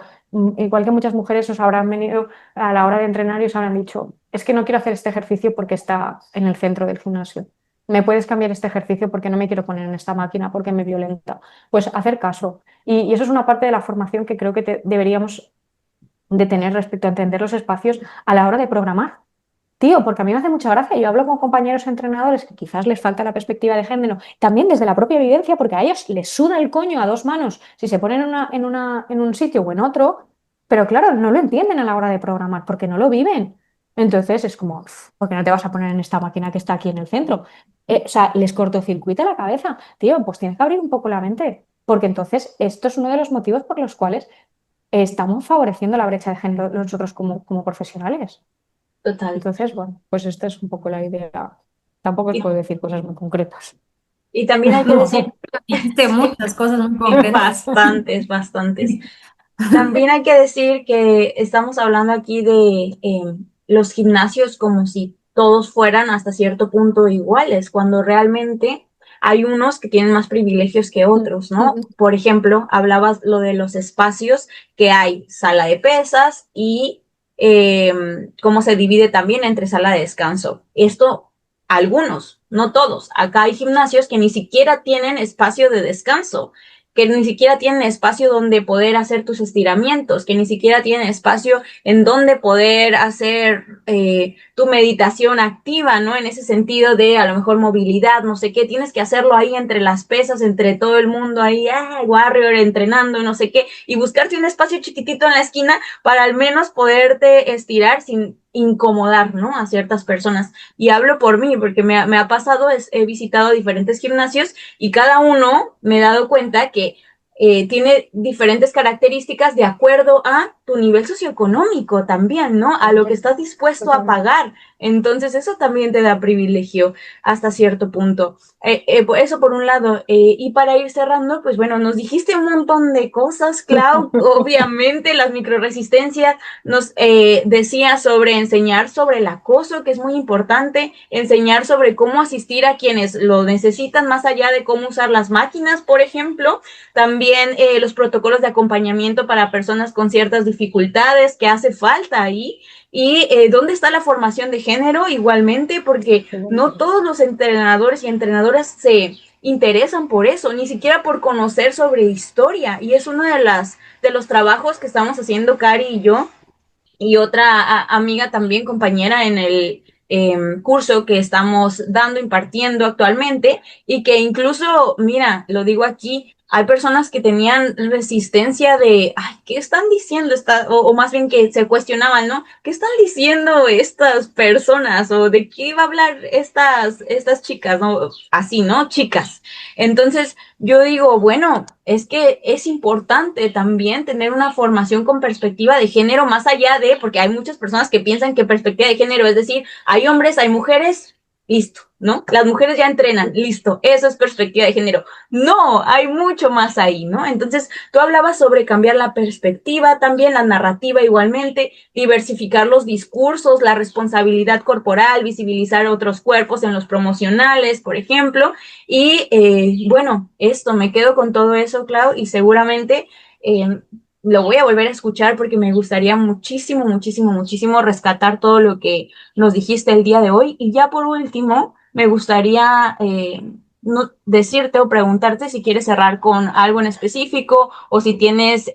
igual que muchas mujeres os habrán venido a la hora de entrenar y os habrán dicho, es que no quiero hacer este ejercicio porque está en el centro del gimnasio. ¿Me puedes cambiar este ejercicio porque no me quiero poner en esta máquina porque me violenta? Pues hacer caso. Y eso es una parte de la formación que creo que deberíamos de tener respecto a entender los espacios a la hora de programar. Tío, porque a mí me hace mucha gracia. Yo hablo con compañeros entrenadores que quizás les falta la perspectiva de género, también desde la propia evidencia, porque a ellos les suda el coño a dos manos si se ponen en un sitio o en otro, pero claro, no lo entienden a la hora de programar porque no lo viven. Entonces es como, ¿por qué no te vas a poner en esta máquina que está aquí en el centro? O sea, les cortocircuita la cabeza. Tío, pues tienes que abrir un poco la mente, porque entonces esto es uno de los motivos por los cuales estamos favoreciendo la brecha de género nosotros como profesionales. Total. Entonces, bueno, pues esta es un poco la idea. Tampoco os Y, puedo decir cosas muy concretas. y también hay que decir, Dijiste sí, muchas cosas muy concretas. bastantes, bastantes. También hay que decir que estamos hablando aquí de los gimnasios como si todos fueran hasta cierto punto iguales, cuando realmente hay unos que tienen más privilegios que otros, ¿no? Por ejemplo, hablabas lo de los espacios que hay, sala de pesas y cómo se divide también entre sala de descanso. Esto, algunos, no todos. Acá hay gimnasios que ni siquiera tienen espacio de descanso, que ni siquiera tienen espacio donde poder hacer tus estiramientos, que ni siquiera tienen espacio en donde poder hacer tu meditación activa, ¿no? En ese sentido de a lo mejor movilidad, no sé qué, tienes que hacerlo ahí entre las pesas, entre todo el mundo ahí, warrior entrenando, no sé qué, y buscarte un espacio chiquitito en la esquina para al menos poderte estirar sin incomodar, ¿no? A ciertas personas. Y hablo por mí, porque me ha pasado, he visitado diferentes gimnasios y cada uno me he dado cuenta que tiene diferentes características de acuerdo a tu nivel socioeconómico también, ¿no? A lo que estás dispuesto a Totalmente. pagar. Entonces, eso también te da privilegio hasta cierto punto. Eso por un lado. Y para ir cerrando, pues bueno, nos dijiste un montón de cosas, Clau. Obviamente, las microresistencias nos decía sobre enseñar sobre el acoso, que es muy importante, enseñar sobre cómo asistir a quienes lo necesitan, más allá de cómo usar las máquinas, por ejemplo. También los protocolos de acompañamiento para personas con ciertas dificultades que hace falta ahí. Y dónde está la formación de género igualmente, porque no todos los entrenadores y entrenadoras se interesan por eso, ni siquiera por conocer sobre historia. Y es uno de los trabajos que estamos haciendo Cari y yo, y otra amiga también, compañera en el curso que estamos dando, impartiendo actualmente, y que incluso, mira, lo digo aquí, hay personas que tenían resistencia de, ay, ¿qué están diciendo? O más bien que se cuestionaban, ¿no? ¿Qué están diciendo estas personas? ¿O de qué va a hablar estas chicas? ¿No? Así, ¿no? Chicas. Entonces, yo digo, bueno, es que es importante también tener una formación con perspectiva de género más allá de, porque hay muchas personas que piensan que perspectiva de género es decir, hay hombres, hay mujeres, listo, ¿no? Las mujeres ya entrenan, listo, eso es perspectiva de género. No, hay mucho más ahí, ¿no? Entonces, tú hablabas sobre cambiar la perspectiva, también la narrativa igualmente, diversificar los discursos, la responsabilidad corporal, visibilizar otros cuerpos en los promocionales, por ejemplo, y bueno, esto, me quedo con todo eso, Clau, y seguramente lo voy a volver a escuchar porque me gustaría muchísimo, muchísimo, muchísimo rescatar todo lo que nos dijiste el día de hoy. Y ya por último, me gustaría no, decirte o preguntarte si quieres cerrar con algo en específico o si tienes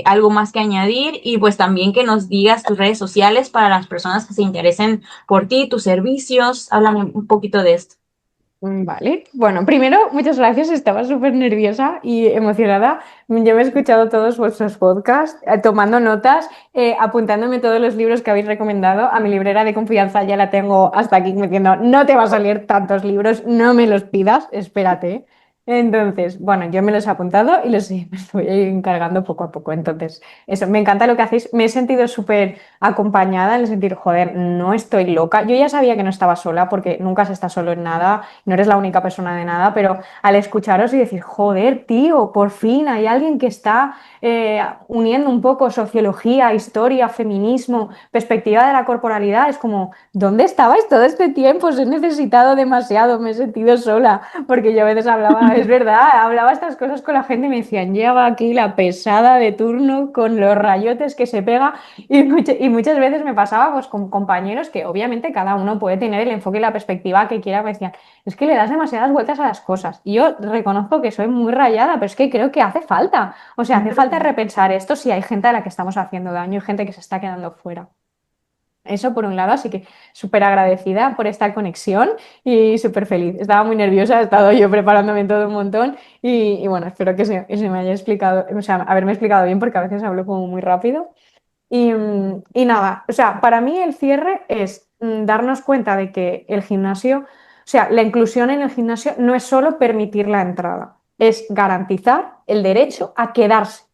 algo más que añadir y pues también que nos digas tus redes sociales para las personas que se interesen por ti, tus servicios. Háblame un poquito de esto. Vale, bueno, primero, muchas gracias, estaba súper nerviosa y emocionada. Yo me he escuchado todos vuestros podcasts, tomando notas, apuntándome todos los libros que habéis recomendado. A mi librera de confianza ya la tengo hasta aquí diciendo, no te va a salir tantos libros, no me los pidas, espérate. Entonces, bueno, yo me los he apuntado y los me los voy a ir encargando poco a poco. Entonces, eso, me encanta lo que hacéis. Me he sentido súper acompañada en el sentir, joder, no estoy loca. Yo ya sabía que no estaba sola porque nunca se está solo en nada, no eres la única persona de nada, pero al escucharos y decir, joder, tío, por fin hay alguien que está uniendo un poco sociología, historia, feminismo, perspectiva de la corporalidad, es como, ¿dónde estabais todo este tiempo? Os he necesitado demasiado, me he sentido sola, porque yo a veces hablaba, es verdad, hablaba estas cosas con la gente y me decían, lleva aquí la pesada de turno con los rayotes que se pega y muchas veces me pasaba pues con compañeros que obviamente cada uno puede tener el enfoque y la perspectiva que quiera, me decían, es que le das demasiadas vueltas a las cosas. Y yo reconozco que soy muy rayada, pero es que creo que hace falta. O sea, hace falta repensar esto si hay gente a la que estamos haciendo daño y gente que se está quedando fuera. Eso por un lado, así que súper agradecida por esta conexión y súper feliz. Estaba muy nerviosa, he estado yo preparándome todo un montón y bueno, espero que se me haya explicado, o sea, haberme explicado bien porque a veces hablo como muy rápido. Y nada, o sea, para mí el cierre es darnos cuenta de que el gimnasio, o sea, la inclusión en el gimnasio no es solo permitir la entrada, es garantizar el derecho a quedarse.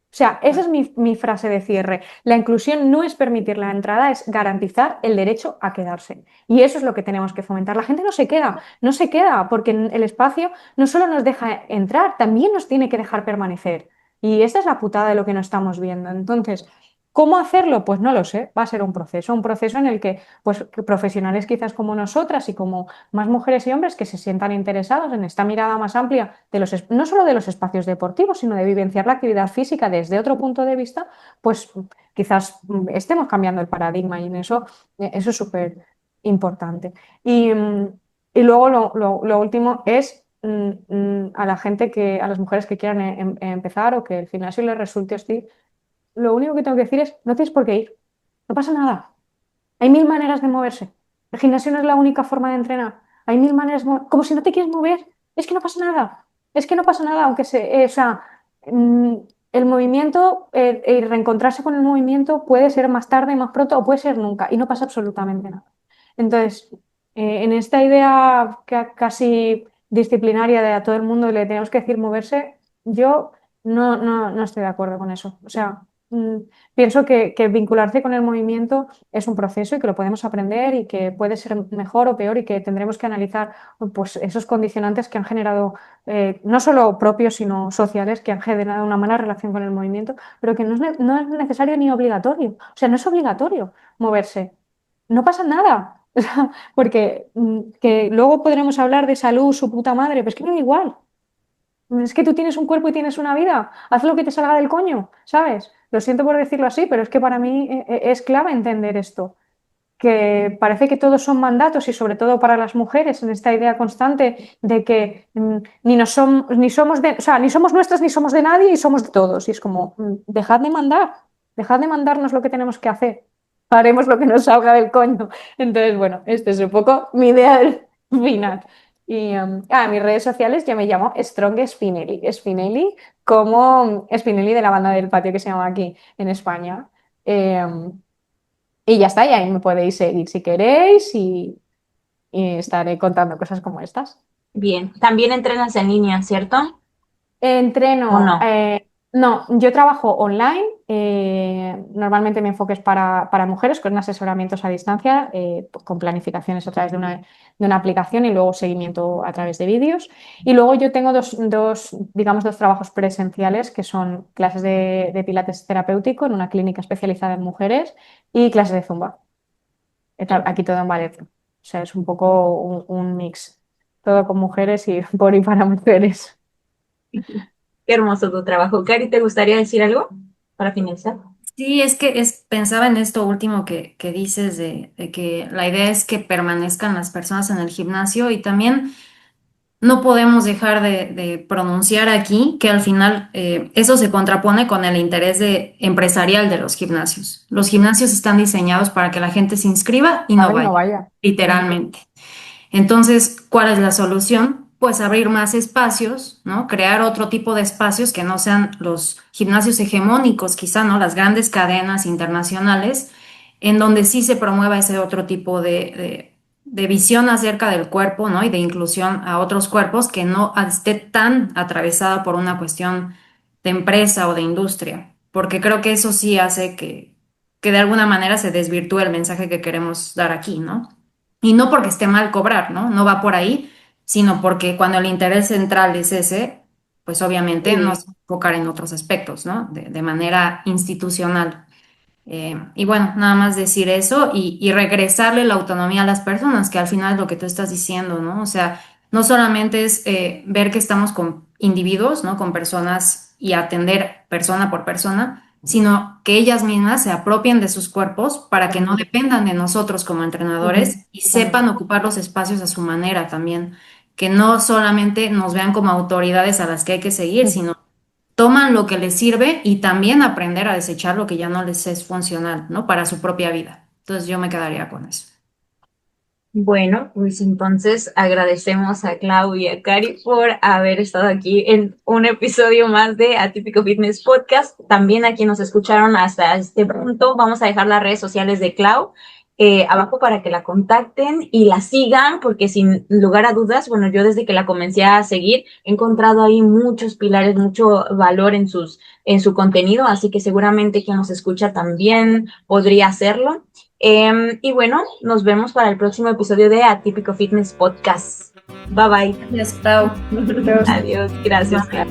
O sea, esa es mi frase de cierre. La inclusión no es permitir la entrada, es garantizar el derecho a quedarse. Y eso es lo que tenemos que fomentar. La gente no se queda, porque el espacio no solo nos deja entrar, también nos tiene que dejar permanecer. Y esta es la putada de lo que no estamos viendo. Entonces, ¿cómo hacerlo? Pues no lo sé. Va a ser un proceso en el que, pues, que profesionales quizás como nosotras y como más mujeres y hombres que se sientan interesados en esta mirada más amplia de no solo de los espacios deportivos, sino de vivenciar la actividad física desde otro punto de vista, pues quizás estemos cambiando el paradigma y en eso es súper importante. Y luego lo último es a la gente a las mujeres que quieran empezar o que el gimnasio les resulte hostil, lo único que tengo que decir es, no tienes por qué ir, no pasa nada. Hay mil maneras de moverse. El gimnasio no es la única forma de entrenar. Hay mil maneras como si no te quieres mover. Es que no pasa nada. Es que no pasa nada, o sea, mm, el movimiento, el reencontrarse con el movimiento puede ser más tarde, más pronto o puede ser nunca y no pasa absolutamente nada. Entonces, en esta idea casi disciplinaria de a todo el mundo le tenemos que decir moverse, yo no estoy de acuerdo con eso. O sea, pienso que vincularse con el movimiento es un proceso y que lo podemos aprender y que puede ser mejor o peor y que tendremos que analizar pues, esos condicionantes que han generado, no solo propios, sino sociales, que han generado una mala relación con el movimiento, pero que no es necesario ni obligatorio. O sea, no es obligatorio moverse. No pasa nada. O sea, porque que luego podremos hablar de salud, su puta madre, pero es que me da igual. Es que tú tienes un cuerpo y tienes una vida. Haz lo que te salga del coño, ¿sabes? Lo siento por decirlo así, pero es que para mí es clave entender esto. Que parece que todos son mandatos y sobre todo para las mujeres en esta idea constante de que ni somos o sea, ni somos nuestras ni somos de nadie y somos de todos. Y es como, dejad de mandarnos lo que tenemos que hacer. Haremos lo que nos salga del coño. Entonces, bueno, este es un poco mi idea del final. Y en mis redes sociales yo me llamo Strong Spinelli. Spinelli como Spinelli de la banda del patio que se llama aquí en España. Y ya está, y ahí me podéis seguir si queréis y estaré contando cosas como estas. Bien, también entrenas en línea, ¿cierto? ¿O Entreno, no? no, yo trabajo online, normalmente mi enfoque es para mujeres con asesoramientos a distancia, con planificaciones a través de una aplicación y luego seguimiento a través de vídeos. Y luego yo tengo digamos, dos trabajos presenciales que son clases de pilates terapéutico en una clínica especializada en mujeres y clases de zumba. Aquí todo en Valencia. O sea, es un poco un mix, todo con mujeres y por y para mujeres. Qué hermoso tu trabajo. Cari, ¿te gustaría decir algo para finalizar? Sí, es que pensaba en esto último que dices de que la idea es que permanezcan las personas en el gimnasio y también no podemos dejar de pronunciar aquí que al final eso se contrapone con el interés empresarial de los gimnasios. Los gimnasios están diseñados para que la gente se inscriba y no Ay, no vaya, vaya. literalmente. Entonces, ¿cuál es la solución? Pues abrir más espacios, ¿no? Crear otro tipo de espacios que no sean los gimnasios hegemónicos, quizá, ¿no? Las grandes cadenas internacionales, en donde sí se promueva ese otro tipo de visión acerca del cuerpo, ¿no? Y de inclusión a otros cuerpos que no esté tan atravesada por una cuestión de empresa o de industria, porque creo que eso sí hace que de alguna manera se desvirtúe el mensaje que queremos dar aquí, ¿no? Y no porque esté mal cobrar, ¿no? No va por ahí, sino porque cuando el interés central es ese, pues obviamente no se va a enfocar en otros aspectos, ¿no? De manera institucional. Y bueno, nada más decir eso y regresarle la autonomía a las personas, que al final es lo que tú estás diciendo, ¿no? O sea, no solamente es ver que estamos con individuos, ¿no? Con personas y atender persona por persona, sino que ellas mismas se apropien de sus cuerpos para que no dependan de nosotros como entrenadores y sepan ocupar los espacios a su manera también, que no solamente nos vean como autoridades a las que hay que seguir, sino toman lo que les sirve y también aprender a desechar lo que ya no les es funcional, ¿no? Para su propia vida. Entonces yo me quedaría con eso. Bueno, pues entonces agradecemos a Clau y a Cari por haber estado aquí en un episodio más de Atípico Fitness Podcast. También a quienes nos escucharon hasta este punto, vamos a dejar las redes sociales de Clau abajo para que la contacten y la sigan, porque sin lugar a dudas, bueno, yo desde que la comencé a seguir he encontrado ahí muchos pilares, mucho valor en su contenido, así que seguramente quien nos escucha también podría hacerlo. Y bueno, nos vemos para el próximo episodio de Atípico Fitness Podcast. Bye bye. Gracias, Clau. Adiós, gracias, Clau.